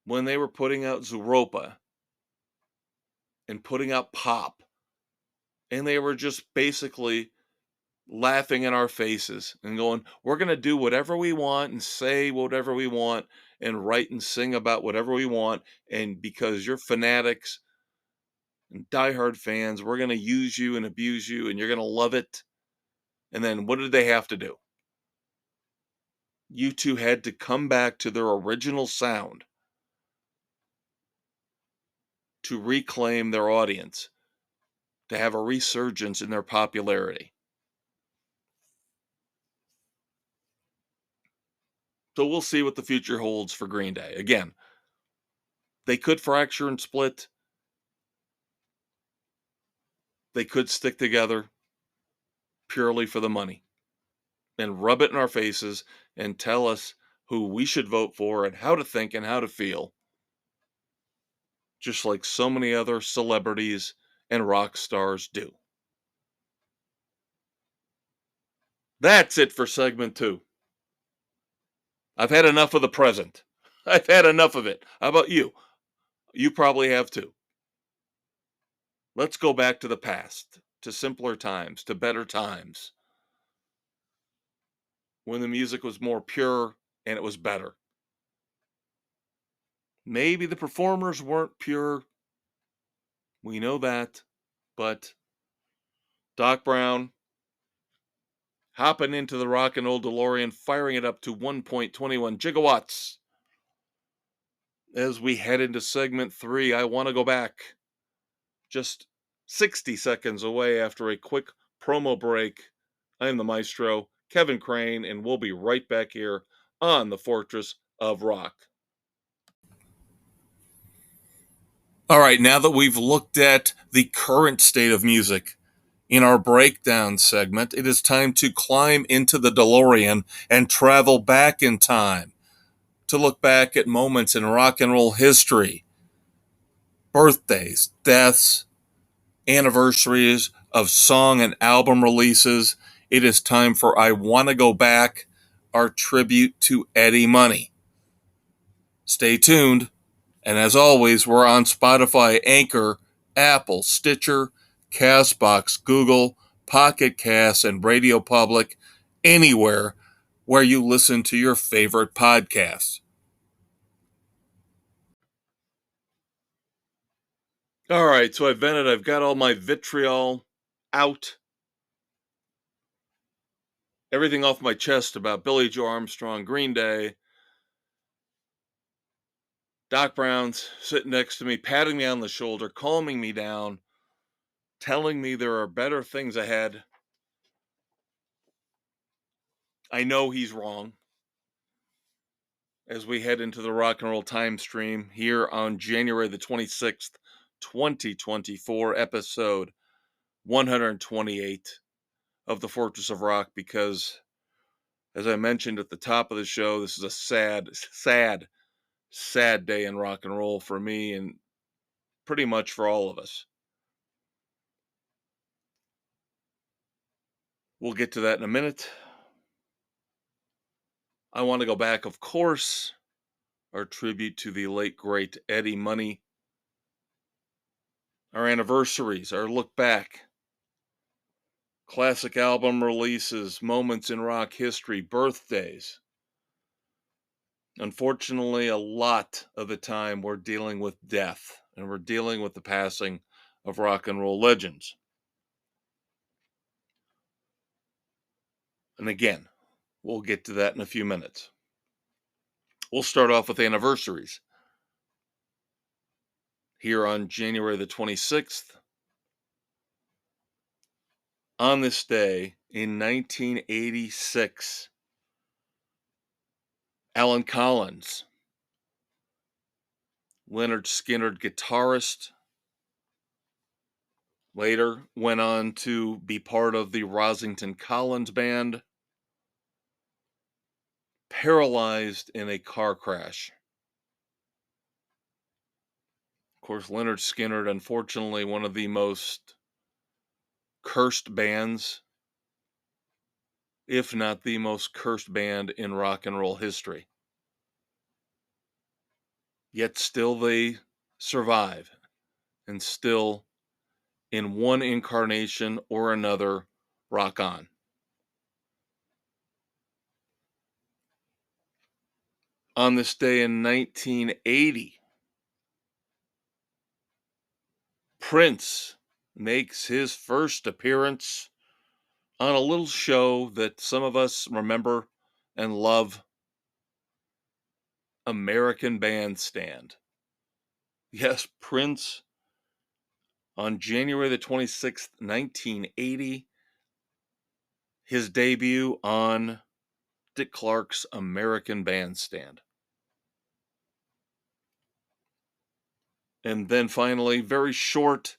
[SPEAKER 1] when they were putting out Zooropa and putting out Pop, and they were just basically laughing in our faces and going, "We're gonna do whatever we want and say whatever we want and write and sing about whatever we want, and because you're fanatics and diehard fans, we're gonna use you and abuse you, and you're gonna love it." And then what did they have to do? U2 had to come back to their original sound to reclaim their audience, to have a resurgence in their popularity. So we'll see what the future holds for Green Day. Again, they could fracture and split. They could stick together purely for the money and rub it in our faces and tell us who we should vote for and how to think and how to feel, just like so many other celebrities and rock stars do. That's it for segment 2. I've had enough of the present. I've had enough of it. How about you? You probably have too. Let's go back to the past, to simpler times, to better times, when the music was more pure and it was better. Maybe the performers weren't pure. We know that. But Doc Brown hopping into the rock and roll DeLorean, firing it up to 1.21 gigawatts. As we head into segment 3, I want to go back just 60 seconds away after a quick promo break. I am the Maestro, Kevin Crane, and we'll be right back here on the Fortress of Rock. All right, now that we've looked at the current state of music in our breakdown segment, it is time to climb into the DeLorean and travel back in time to look back at moments in rock and roll history, birthdays, deaths, anniversaries of song and album releases. It is time for I Want to Go Back, our tribute to Eddie Money. Stay tuned. And as always, we're on Spotify, Anchor, Apple, Stitcher, Castbox, Google, Pocket Cast, and Radio Public, anywhere where you listen to your favorite podcasts. All right, so I've vented. I've got all my vitriol out. Everything off my chest about Billy Joe Armstrong, Green Day. Doc Brown's sitting next to me, patting me on the shoulder, calming me down, telling me there are better things ahead. I know he's wrong. As we head into the rock and roll time stream here on January the 26th, 2024, episode 128 of the Fortress of Rock, because as I mentioned at the top of the show, this is a sad day in rock and roll for me and pretty much for all of us. We'll get to that in a minute. I want to go back, of course, our tribute to the late, great Eddie Money, our anniversaries, our look back, classic album releases, moments in rock history, birthdays. Unfortunately, a lot of the time we're dealing with death and we're dealing with the passing of rock and roll legends. And again, we'll get to that in a few minutes. We'll start off with anniversaries. Here on January the 26th, on this day in 1986, Alan Collins, Lynyrd Skynyrd guitarist, later went on to be part of the Rosington Collins Band, paralyzed in a car crash. Of course, Lynyrd Skynyrd, unfortunately, one of the most cursed bands, if not the most cursed band in rock and roll history. Yet still they survive and still, in one incarnation or another, rock on. On this day in 1980, Prince makes his first appearance on a little show that some of us remember and love, American Bandstand. Yes, Prince, on January the 26th, 1980, his debut on Dick Clark's American Bandstand. And then finally, very short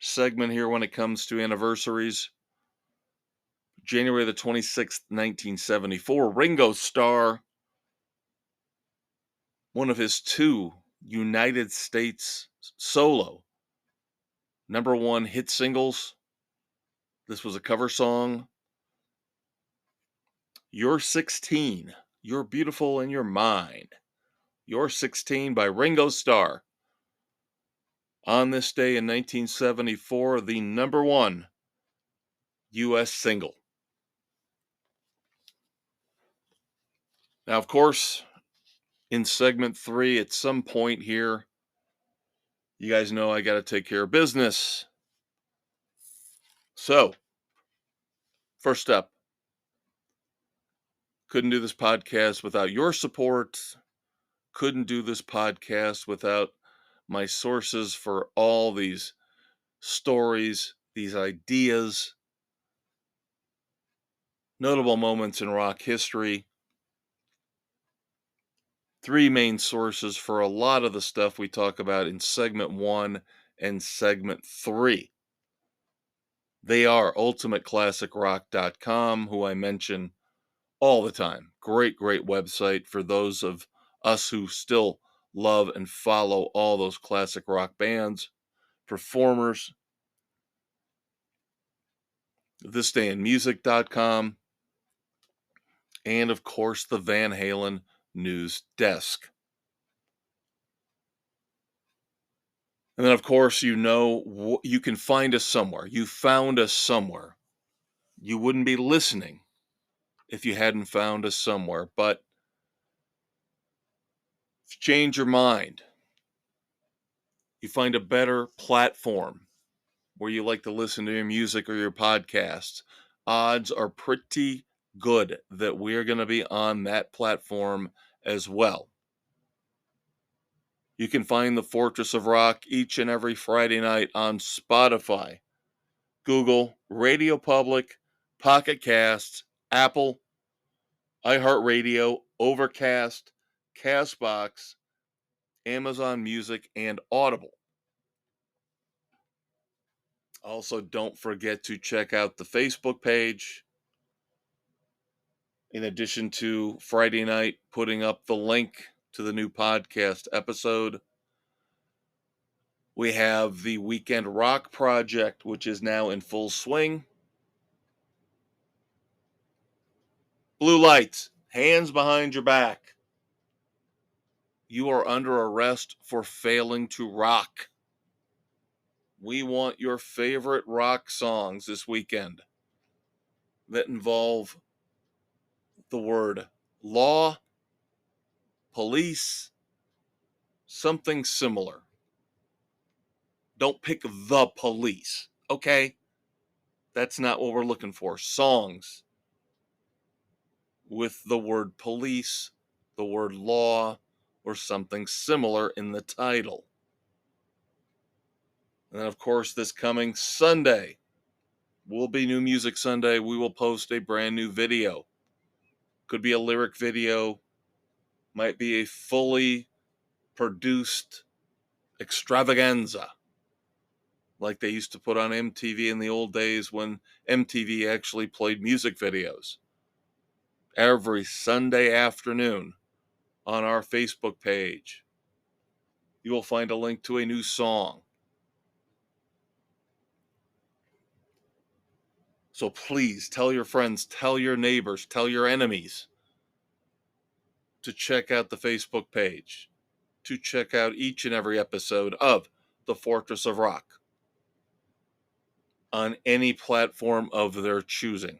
[SPEAKER 1] segment here when it comes to anniversaries. January the 26th, 1974, Ringo Starr, one of his two United States solo #1 hit singles. This was a cover song. You're 16. You're beautiful in your mind. You're 16 by Ringo Starr. On this day in 1974, the #1 U.S. single. Now, of course, in segment 3, at some point here, you guys know I got to take care of business. So, first up, couldn't do this podcast without your support. Couldn't do this podcast without my sources for all these stories, these ideas, notable moments in rock history. 3 main sources for a lot of the stuff we talk about in segment 1 and segment 3. They are ultimateclassicrock.com, who I mention all the time. Great, great website for those of us who still love and follow all those classic rock bands, performers. thisdayinmusic.com, and of course the Van Halen news desk. And then, of course, you can find us somewhere. You found us somewhere. You wouldn't be listening if you hadn't found us somewhere. But if you change your mind, you find a better platform where you like to listen to your music or your podcasts, odds are pretty good that we're going to be on that platform as well. You can find the Fortress of Rock each and every Friday night on Spotify, Google, Radio Public, Pocket Casts, Apple, iHeartRadio, Overcast, Castbox, Amazon Music, and Audible. Also, don't forget to check out the Facebook page. In addition to Friday night putting up the link to the new podcast episode, we have the Weekend Rock Project, which is now in full swing. Blue lights, hands behind your back. You are under arrest for failing to rock. We want your favorite rock songs this weekend that involve the word law, police, something similar. Don't pick the police, okay? That's not what we're looking for. Songs with the word police, the word law, or something similar in the title. And then, of course, this coming Sunday will be New Music Sunday. We will post a brand new video. Could be a lyric video, might be a fully produced extravaganza like they used to put on MTV in the old days when MTV actually played music videos. Every Sunday afternoon on our Facebook page, you will find a link to a new song. So please tell your friends, tell your neighbors, tell your enemies to check out the Facebook page, to check out each and every episode of The Fortress of Rock on any platform of their choosing.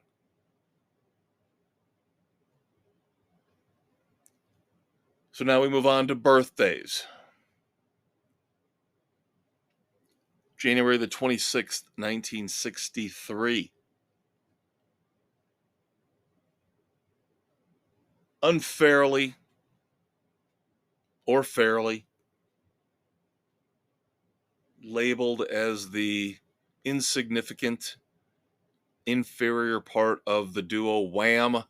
[SPEAKER 1] So now we move on to birthdays. January the 26th, 1963. Unfairly or fairly labeled as the insignificant, inferior part of the duo Wham,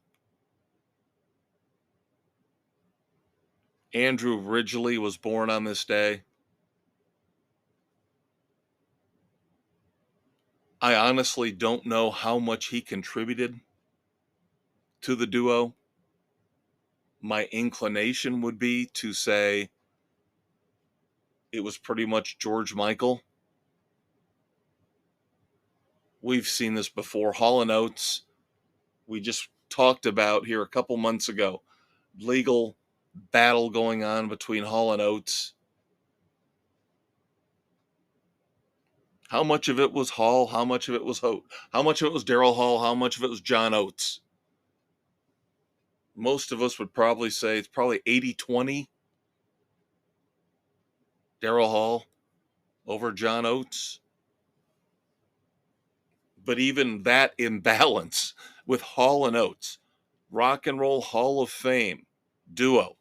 [SPEAKER 1] Andrew Ridgeley was born on this day. I honestly don't know how much he contributed to the duo. My inclination would be to say it was pretty much George Michael. We've seen this before. Hall & Oates, we just talked about here a couple months ago. Legal battle going on between Hall & Oates. How much of it was Hall? How much of it was Hope? How much of it was Daryl Hall? How much of it was John Oates? Most of us would probably say it's probably 80-20. Daryl Hall over John Oates. But even that imbalance with Hall & Oates, Rock and Roll Hall of Fame duo,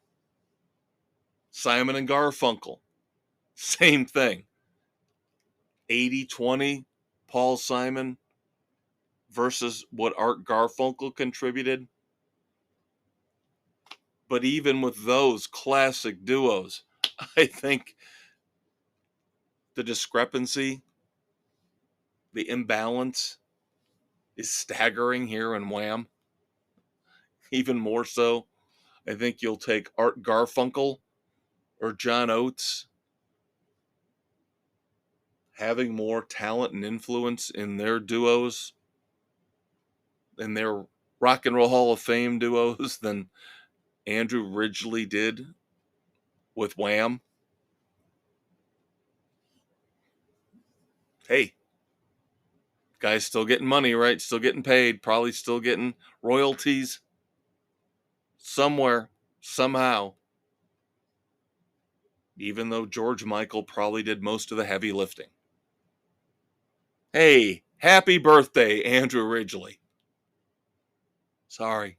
[SPEAKER 1] Simon and Garfunkel, same thing. 80-20, Paul Simon versus what Art Garfunkel contributed. But even with those classic duos, I think the discrepancy, the imbalance is staggering here in Wham. Even more so, I think you'll take Art Garfunkel or John Oates having more talent and influence in their duos, in their Rock and Roll Hall of Fame duos, than Andrew Ridgeley did with Wham. Hey, guy's still getting money, right? Still getting paid, probably still getting royalties somewhere, somehow. Even though George Michael probably did most of the heavy lifting. Hey, happy birthday, Andrew Ridgeley. Sorry.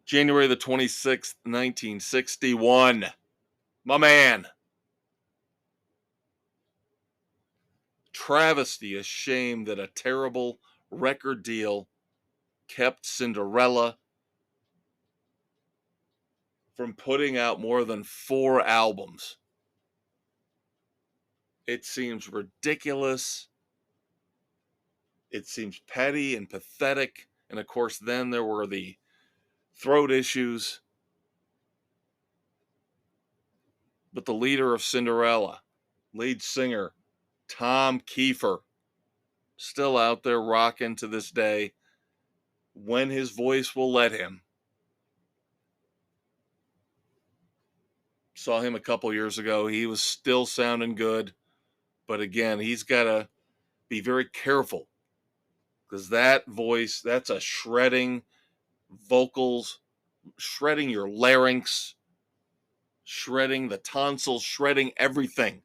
[SPEAKER 1] January the 26th, 1961. My man. Travesty, a shame that a terrible record deal kept Cinderella from putting out more than 4 albums. It seems ridiculous. It seems petty and pathetic. And of course, then there were the throat issues. But the leader of Cinderella, lead singer Tom Kiefer, still out there rocking to this day when his voice will let him. Saw him a couple years ago. He was still sounding good. But again, he's got to be very careful because that voice, that's a shredding vocals, shredding your larynx, shredding the tonsils, shredding everything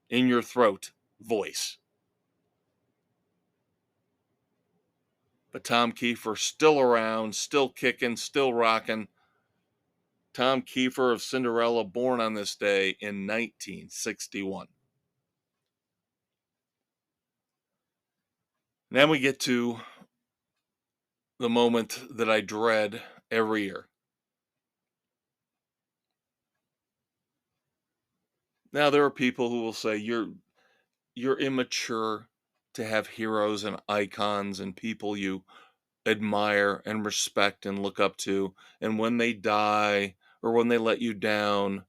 [SPEAKER 1] in your throat voice. But Tom Kiefer still around, still kicking, still rocking. Tom Kiefer of Cinderella, born on this day in 1961. Then we get to the moment that I dread every year. Now there are people who will say you're immature to have heroes and icons and people you admire and respect and look up to, and when they die or when they let you down,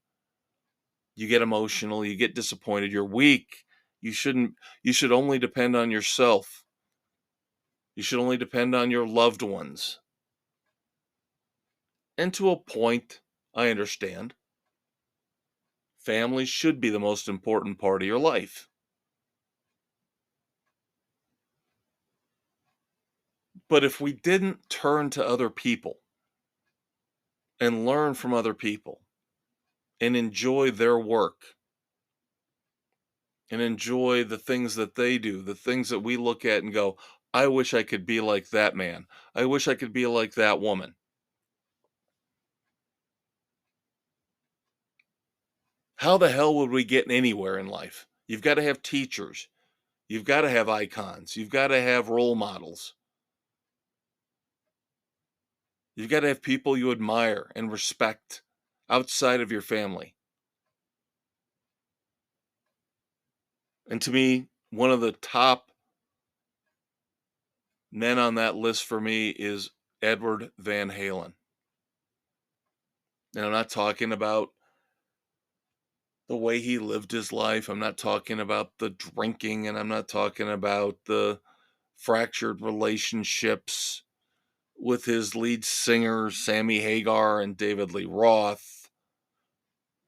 [SPEAKER 1] You get emotional, you get disappointed, you're weak. You should only depend on yourself. You should only depend on your loved ones. And to a point, I understand. Family should be the most important part of your life. But if we didn't turn to other people and learn from other people and enjoy their work and enjoy the things that they do, the things that we look at and go, I wish I could be like that man. I wish I could be like that woman. How the hell would we get anywhere in life? You've got to have teachers. You've got to have icons. You've got to have role models. You've got to have people you admire and respect outside of your family. And to me, one of the top men on that list for me is Edward Van Halen. And I'm not talking about the way he lived his life. I'm not talking about the drinking, and I'm not talking about the fractured relationships with his lead singers, Sammy Hagar and David Lee Roth,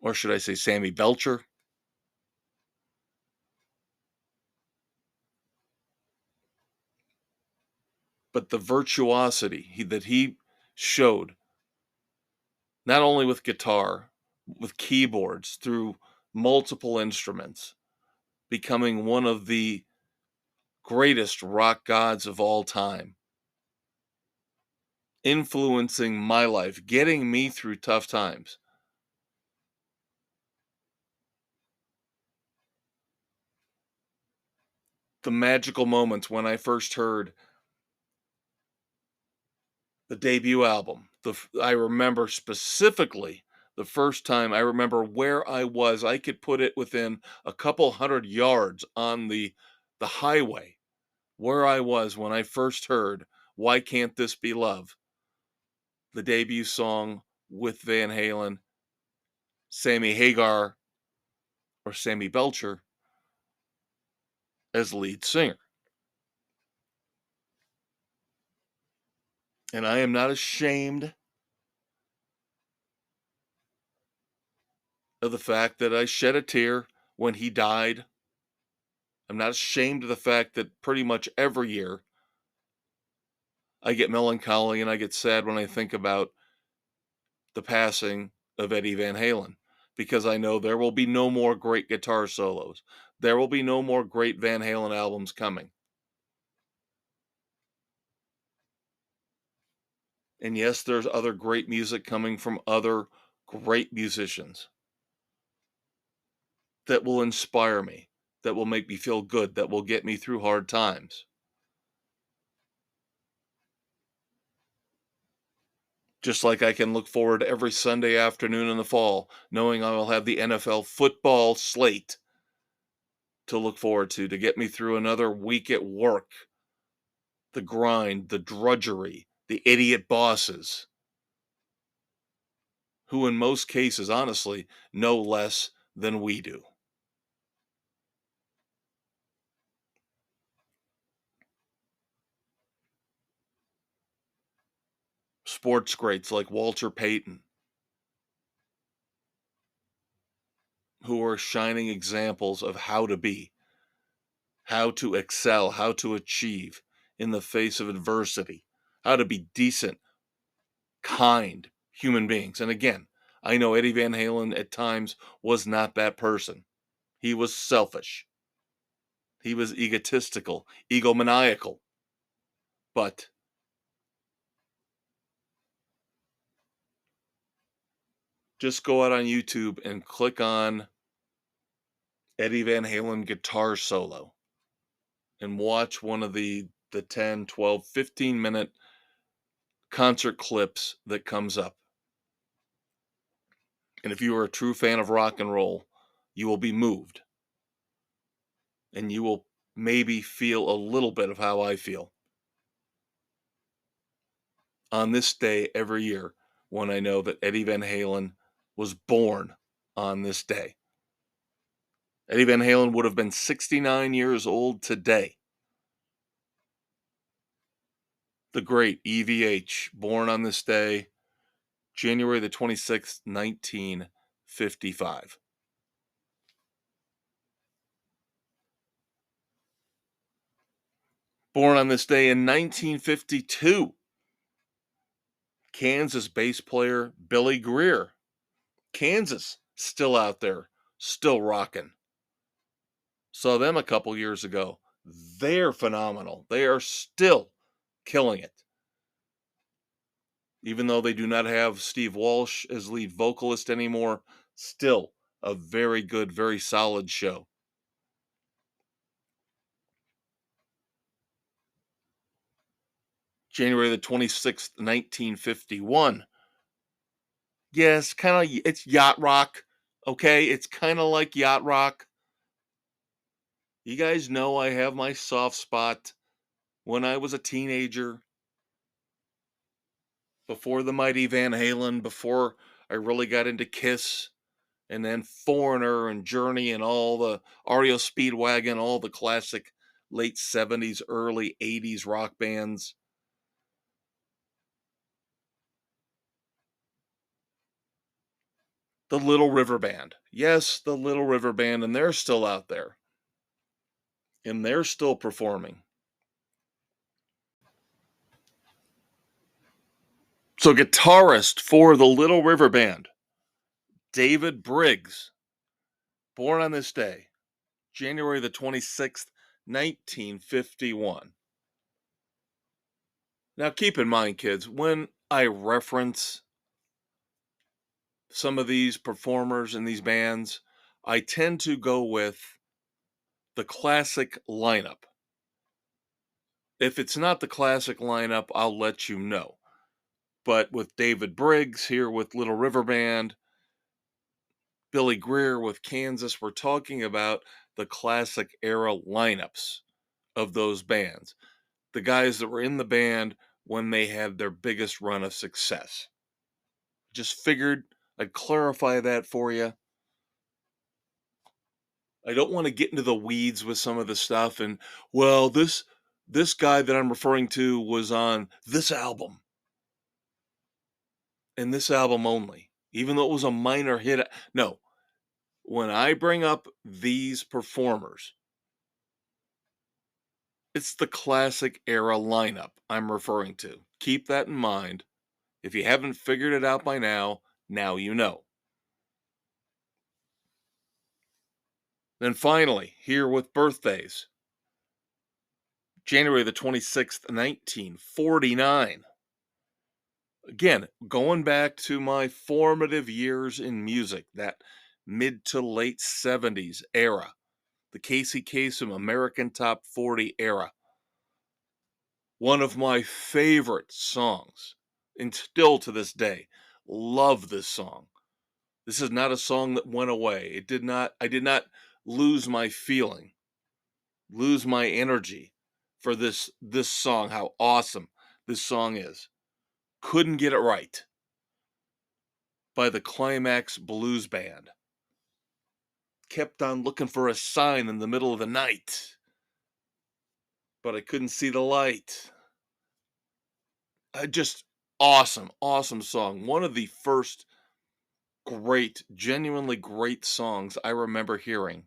[SPEAKER 1] or should I say Sammy Belcher. But the virtuosity that he showed, not only with guitar, with keyboards, through multiple instruments, becoming one of the greatest rock gods of all time, influencing my life, getting me through tough times. The magical moments when I first heard the debut album. I remember specifically the first time. I remember where I was. I could put it within a couple hundred yards on the highway where I was when I first heard Why Can't This Be Love? The debut song with Van Halen, Sammy Hagar or Sammy Belcher as lead singer. And I am not ashamed of the fact that I shed a tear when he died. I'm not ashamed of the fact that pretty much every year I get melancholy and I get sad when I think about the passing of Eddie Van Halen, because I know there will be no more great guitar solos. There will be no more great Van Halen albums coming. And yes, there's other great music coming from other great musicians that will inspire me, that will make me feel good, that will get me through hard times. Just like I can look forward every Sunday afternoon in the fall, knowing I will have the NFL football slate to look forward to get me through another week at work. The grind, the drudgery, the idiot bosses, who in most cases, honestly, know less than we do. Sports greats like Walter Payton, who are shining examples of how to be, how to excel, how to achieve in the face of adversity, how to be decent, kind human beings. And again, I know Eddie Van Halen at times was not that person. He was selfish. He was egotistical, egomaniacal. But just go out on YouTube and click on Eddie Van Halen guitar solo and watch one of the 10, 12, 15-minute concert clips that comes up. And if you are a true fan of rock and roll, you will be moved. And you will maybe feel a little bit of how I feel on this day every year when I know that Eddie Van Halen was born on this day. Eddie Van Halen would have been 69 years old today. The great EVH, born on this day, January the 26th, 1955. Born on this day in 1952, Kansas bass player Billy Greer. Kansas, still out there, still rocking. Saw them a couple years ago. They're phenomenal. They are still killing it. Even though they do not have Steve Walsh as lead vocalist anymore, still a very good, very solid show. January the 26th, 1951. Yes, it's yacht rock, okay? It's kind of like yacht rock. You guys know I have my soft spot. When I was a teenager, before the mighty Van Halen, before I really got into Kiss, and then Foreigner and Journey and all the REO Speedwagon, all the classic late 70s, early 80s rock bands. The Little River Band. Yes, the Little River Band, and they're still out there. And they're still performing. So, guitarist for the Little River Band, David Briggs, born on this day, January the 26th, 1951. Now, keep in mind, kids, when I reference some of these performers and these bands, I tend to go with the classic lineup. If it's not the classic lineup, I'll let you know. But with David Briggs here with Little River Band, Billy Greer with Kansas, we're talking about the classic era lineups of those bands. The guys that were in the band when they had their biggest run of success. Just figured I'd clarify that for you. I don't want to get into the weeds with some of the stuff and, well, this guy that I'm referring to was on this album and this album only, even though it was a minor hit. No, when I bring up these performers, it's the classic era lineup I'm referring to. Keep that in mind. If you haven't figured it out by now, now you know. Then finally, here with birthdays. January the 26th, 1949. Again, going back to my formative years in music, that mid to late 70s era, the Casey Kasem American Top 40 era. One of my favorite songs, and still to this day, love this song. This is not a song that went away. I did not lose my feeling, lose my energy for this song, how awesome this song is. Couldn't Get It Right by the Climax Blues Band. Kept on looking for a sign in the middle of the night, but I couldn't see the light. Just awesome, awesome song. One of the first great, genuinely great songs I remember hearing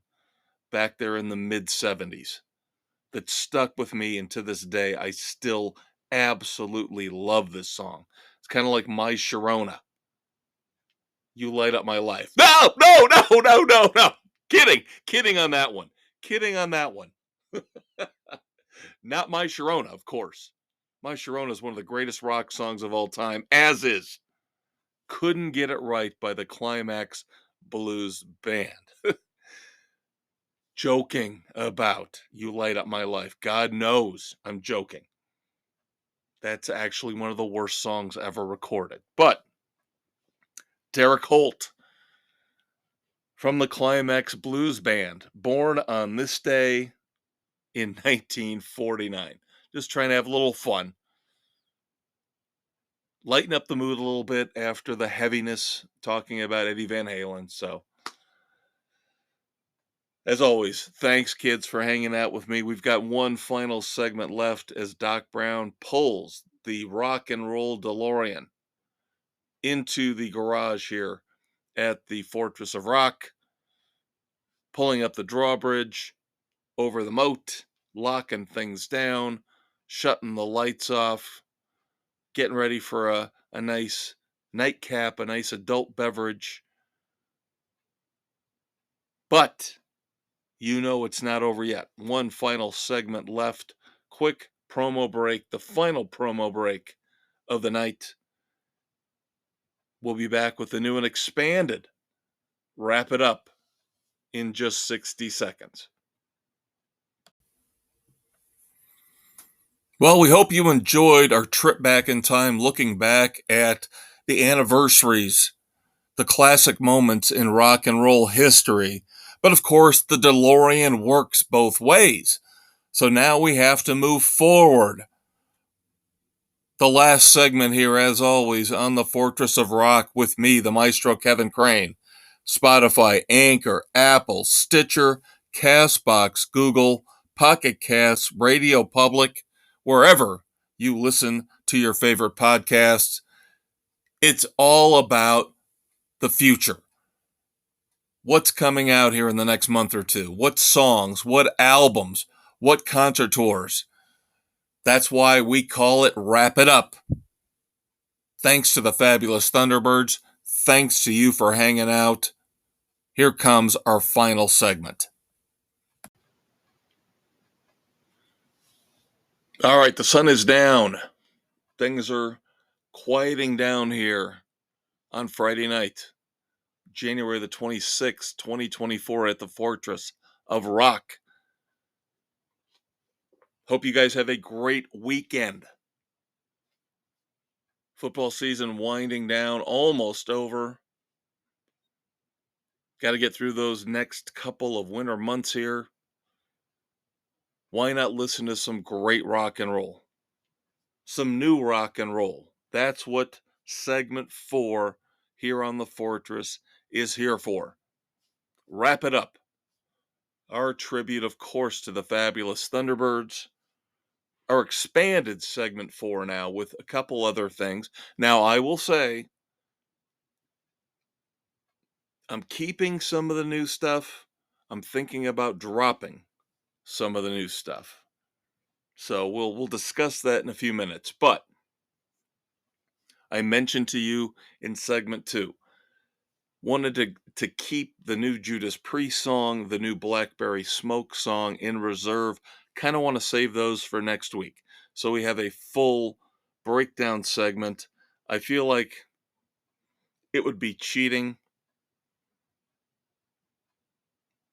[SPEAKER 1] back there in the mid 70s that stuck with me, and to this day I still absolutely love this song. It's kind of like My Sharona. You Light Up My Life. No, no, no, no, no, no. Kidding on that one. Kidding on that one. Not My Sharona, of course. My Sharona is one of the greatest rock songs of all time, as is Couldn't Get It Right by the Climax Blues Band. Joking about You Light Up My Life. God knows I'm joking. That's actually one of the worst songs ever recorded. But Derek Holt from the Climax Blues Band, born on this day in 1949. Just trying to have a little fun. Lighten up the mood a little bit after the heaviness talking about Eddie Van Halen. So As always, thanks, kids, for hanging out with me. We've got one final segment left as Doc Brown pulls the rock and roll DeLorean into the garage here at the Fortress of Rock, pulling up the drawbridge over the moat, locking things down, shutting the lights off, getting ready for a nice nightcap, a nice adult beverage. But you know it's not over yet. One final segment left. Quick promo break, the final promo break of the night. We'll be back with the new and expanded Wrap It Up in just 60 seconds. Well, we hope you enjoyed our trip back in time, looking back at the anniversaries, the classic moments in rock and roll history. But of course, the DeLorean works both ways. So now we have to move forward. The last segment here, as always, on the Fortress of Rock with me, the Maestro Kevin Crane. Spotify, Anchor, Apple, Stitcher, Castbox, Google, Pocket Casts, Radio Public, wherever you listen to your favorite podcasts. It's all about the future. What's coming out here in the next month or two? What songs? What albums? What concert tours? That's why we call it Wrap It Up. Thanks to the fabulous Thunderbirds. Thanks to you for hanging out. Here comes our final segment. All right, the sun is down. Things are quieting down here on Friday night, January the 26th, 2024 at the Fortress of Rock. Hope you guys have a great weekend. Football season winding down, almost over. Got to get through those next couple of winter months here. Why not listen to some great rock and roll? Some new rock and roll. That's what segment 4 here on the Fortress is here for. Wrap It Up. Our tribute, of course, to the fabulous Thunderbirds. Our expanded segment 4 now with a couple other things. Now, I will say, I'm keeping some of the new stuff. I'm thinking about dropping some of the new stuff. So we'll discuss that in a few minutes. But I mentioned to you in segment 2, wanted to keep the new Judas Priest song, the new Blackberry Smoke song in reserve. Kind of want to save those for next week. So we have a full breakdown segment. I feel like it would be cheating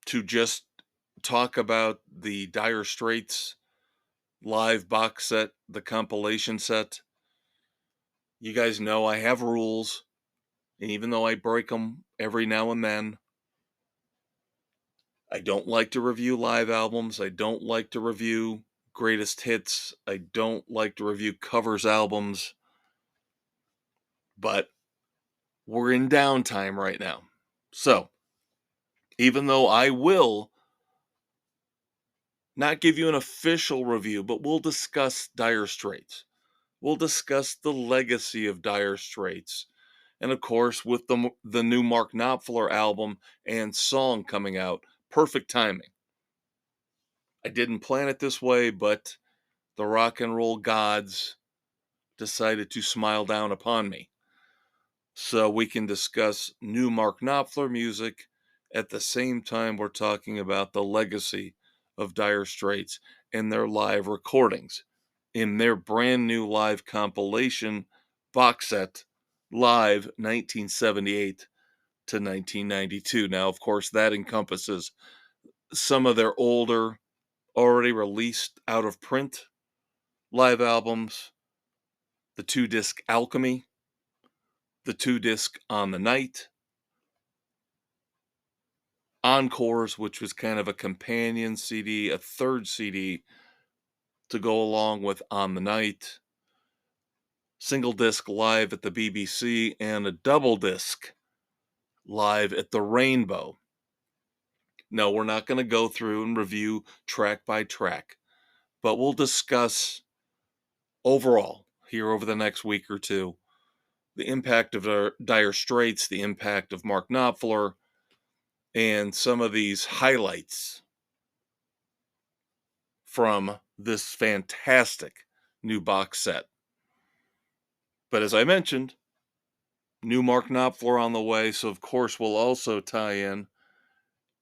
[SPEAKER 1] to just talk about the Dire Straits live box set, the compilation set. You guys know I have rules, and even though I break them every now and then, I don't like to review live albums. I don't like to review greatest hits. I don't like to review covers albums. But we're in downtime right now. So, even though I will not give you an official review, but we'll discuss Dire Straits. We'll discuss the legacy of Dire Straits. And of course, with the new Mark Knopfler album and song coming out, perfect timing. I didn't plan it this way, but the rock and roll gods decided to smile down upon me. So we can discuss new Mark Knopfler music at the same time we're talking about the legacy of Dire Straits and their live recordings in their brand new live compilation box set, Live 1978 to 1992. Now, of course, that encompasses some of their older, already released out of print live albums, the 2-disc Alchemy, the 2-disc On the Night, Encores, which was kind of a companion CD, a third CD to go along with On the Night, single disc Live at the BBC, and a double disc Live at the Rainbow. No, we're not going to go through and review track by track, but we'll discuss overall here over the next week or two the impact of Dire Straits, the impact of Mark Knopfler, and some of these highlights from this fantastic new box set. But as I mentioned, new Mark Knopfler on the way, so of course we'll also tie in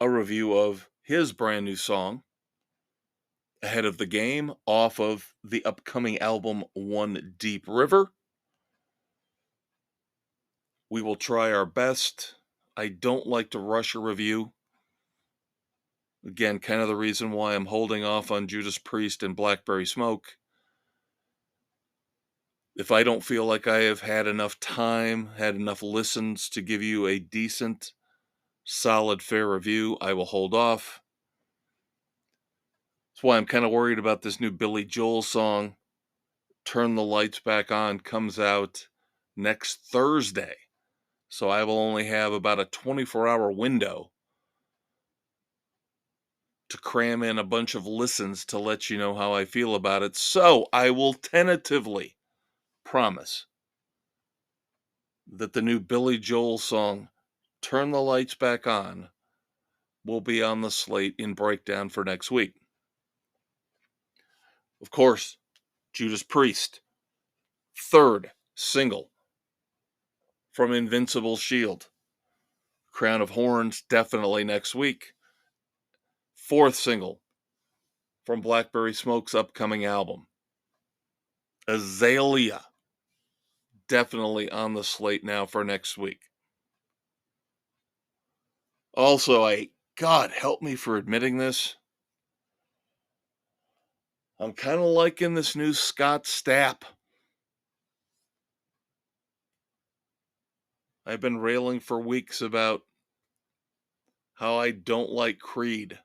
[SPEAKER 1] a review of his brand new song, Ahead of the Game, off of the upcoming album One Deep River. We will try our best. I don't like to rush a review. Again, kind of the reason why I'm holding off on Judas Priest and Blackberry Smoke. If I don't feel like I have had enough time, had enough listens to give you a decent, solid, fair review, I will hold off. That's why I'm kind of worried about this new Billy Joel song, Turn the Lights Back On, comes out next Thursday. So I will only have about a 24-hour window to cram in a bunch of listens to let you know how I feel about it. So I will tentatively promise that the new Billy Joel song, Turn the Lights Back On, will be on the slate in breakdown for next week. Of course, Judas Priest, third single from Invincible Shield. Crown of Horns, definitely next week. Fourth single from Blackberry Smoke's upcoming album. Azalea, definitely on the slate now for next week. Also, God help me for admitting this, I'm kind of liking this new Scott Stapp. I've been railing for weeks about how I don't like Creed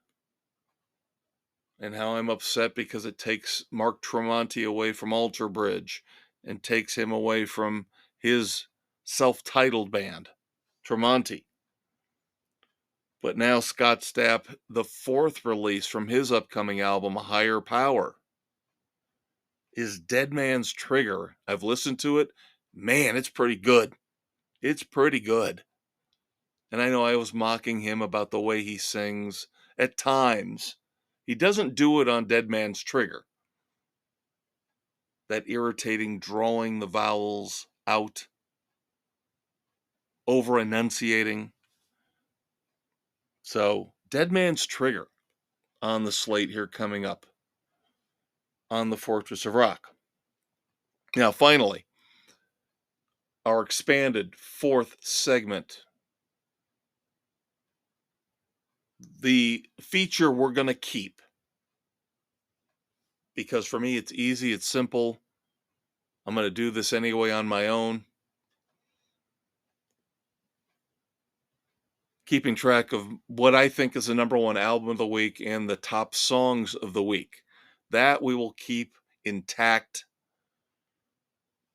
[SPEAKER 1] and how I'm upset because it takes Mark Tremonti away from Alter Bridge and takes him away from his self-titled band, Tremonti. But now Scott Stapp, the fourth release from his upcoming album, Higher Power, is Dead Man's Trigger. I've listened to it. Man, it's pretty good. It's pretty good. And I know I was mocking him about the way he sings at times. He doesn't do it on Dead Man's Trigger. That irritating drawing the vowels out, over enunciating. So, Dead Man's Trigger on the slate here coming up on the Fortress of Rock. Now, finally, our expanded fourth segment. The feature we're going to keep, because for me it's easy, it's simple. I'm going to do this anyway on my own. Keeping track of what I think is the number one album of the week and the top songs of the week. That we will keep intact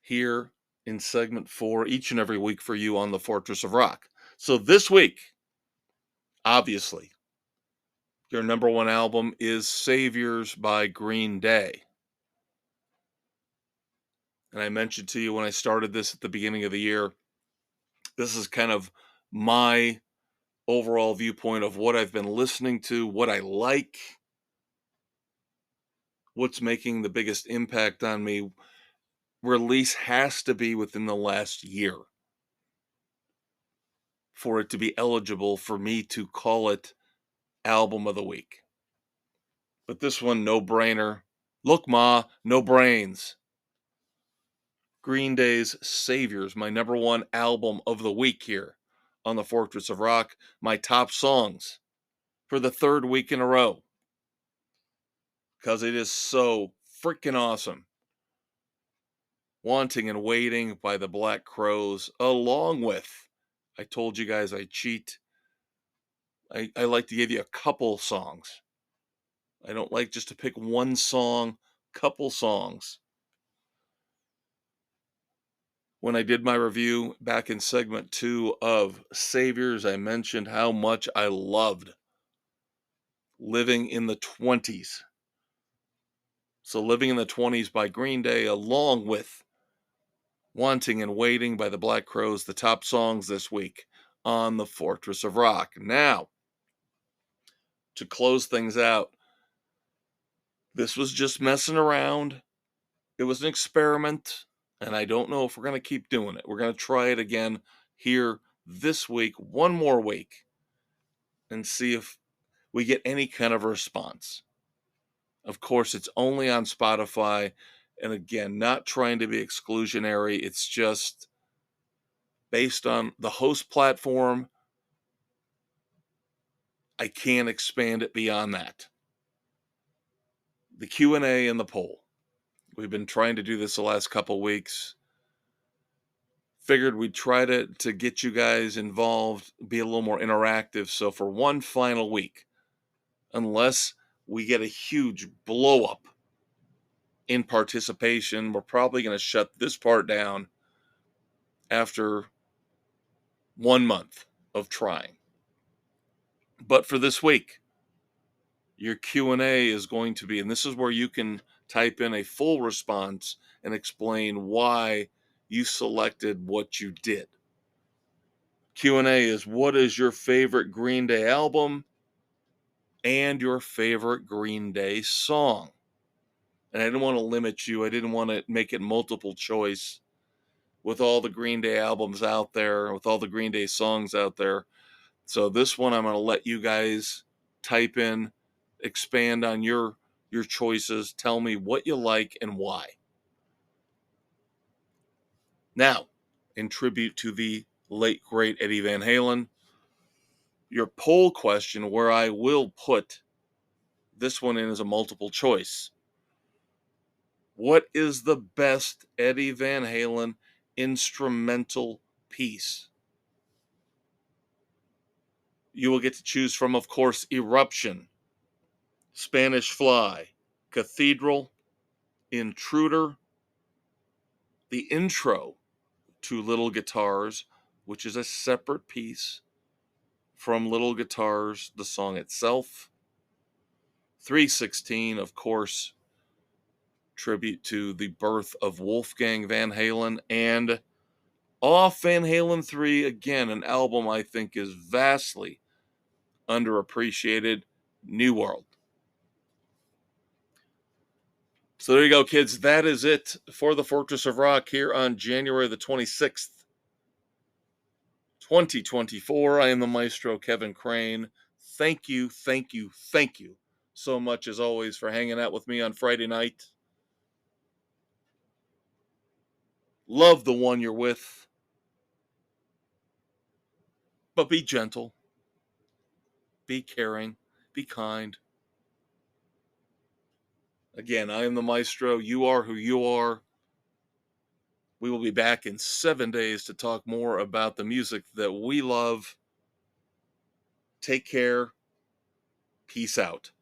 [SPEAKER 1] here in segment 4 each and every week for you on the Fortress of Rock. So this week, obviously, your number one album is Saviors by Green Day. And I mentioned to you when I started this at the beginning of the year, this is kind of my overall viewpoint of what I've been listening to, what I like, what's making the biggest impact on me. Release has to be within the last year for it to be eligible for me to call it album of the week. But this one, no brainer. Look, Ma, no brains. Green Day's Saviors, my number one album of the week here on the Fortress of Rock. My top songs for the third week in a row, because it is so freaking awesome. Wanting and Waiting by the Black Crowes, along with, I told you guys I cheat. I like to give you a couple songs. I don't like just to pick one song, couple songs. When I did my review back in segment 2 of Saviors, I mentioned how much I loved Living in the 20s. So Living in the 20s by Green Day, along with Wanting and Waiting by the Black Crowes, the top songs this week on the Fortress of Rock. Now, to close things out, this was just messing around. It was an experiment, and I don't know if we're going to keep doing it. We're going to try it again here this week, one more week, and see if we get any kind of response. Of course, it's only on Spotify, and again, not trying to be exclusionary. It's just based on the host platform. I can't expand it beyond that. The Q&A and the poll. We've been trying to do this the last couple weeks. Figured we'd try to get you guys involved, be a little more interactive. So for one final week, unless we get a huge blow up in participation, we're probably going to shut this part down after 1 month of trying. But for this week, your Q&A is going to be, and this is where you can type in a full response and explain why you selected what you did. Q&A is, what is your favorite Green Day album and your favorite Green Day song? And I didn't want to limit you. I didn't want to make it multiple choice with all the Green Day albums out there, with all the Green Day songs out there. So this one, I'm going to let you guys type in, expand on your choices. Tell me what you like and why. Now, in tribute to the late, great Eddie Van Halen, your poll question, where I will put this one in as a multiple choice. What is the best Eddie Van Halen instrumental piece? You will get to choose from, of course, Eruption, Spanish Fly, Cathedral, Intruder, the intro to Little Guitars, which is a separate piece from Little Guitars, the song itself. 316, of course, tribute to the birth of Wolfgang Van Halen, and Off Van Halen 3, again, an album I think is vastly underappreciated, New World. So there you go, kids. That is it for the Fortress of Rock here on January the 26th, 2024. I am the Maestro, Kevin Crane. Thank you so much, as always, for hanging out with me on Friday night. Love the one you're with, but be gentle, be caring, be kind. Again, I am the Maestro. You are who you are. We will be back in 7 days to talk more about the music that we love. Take care. Peace out.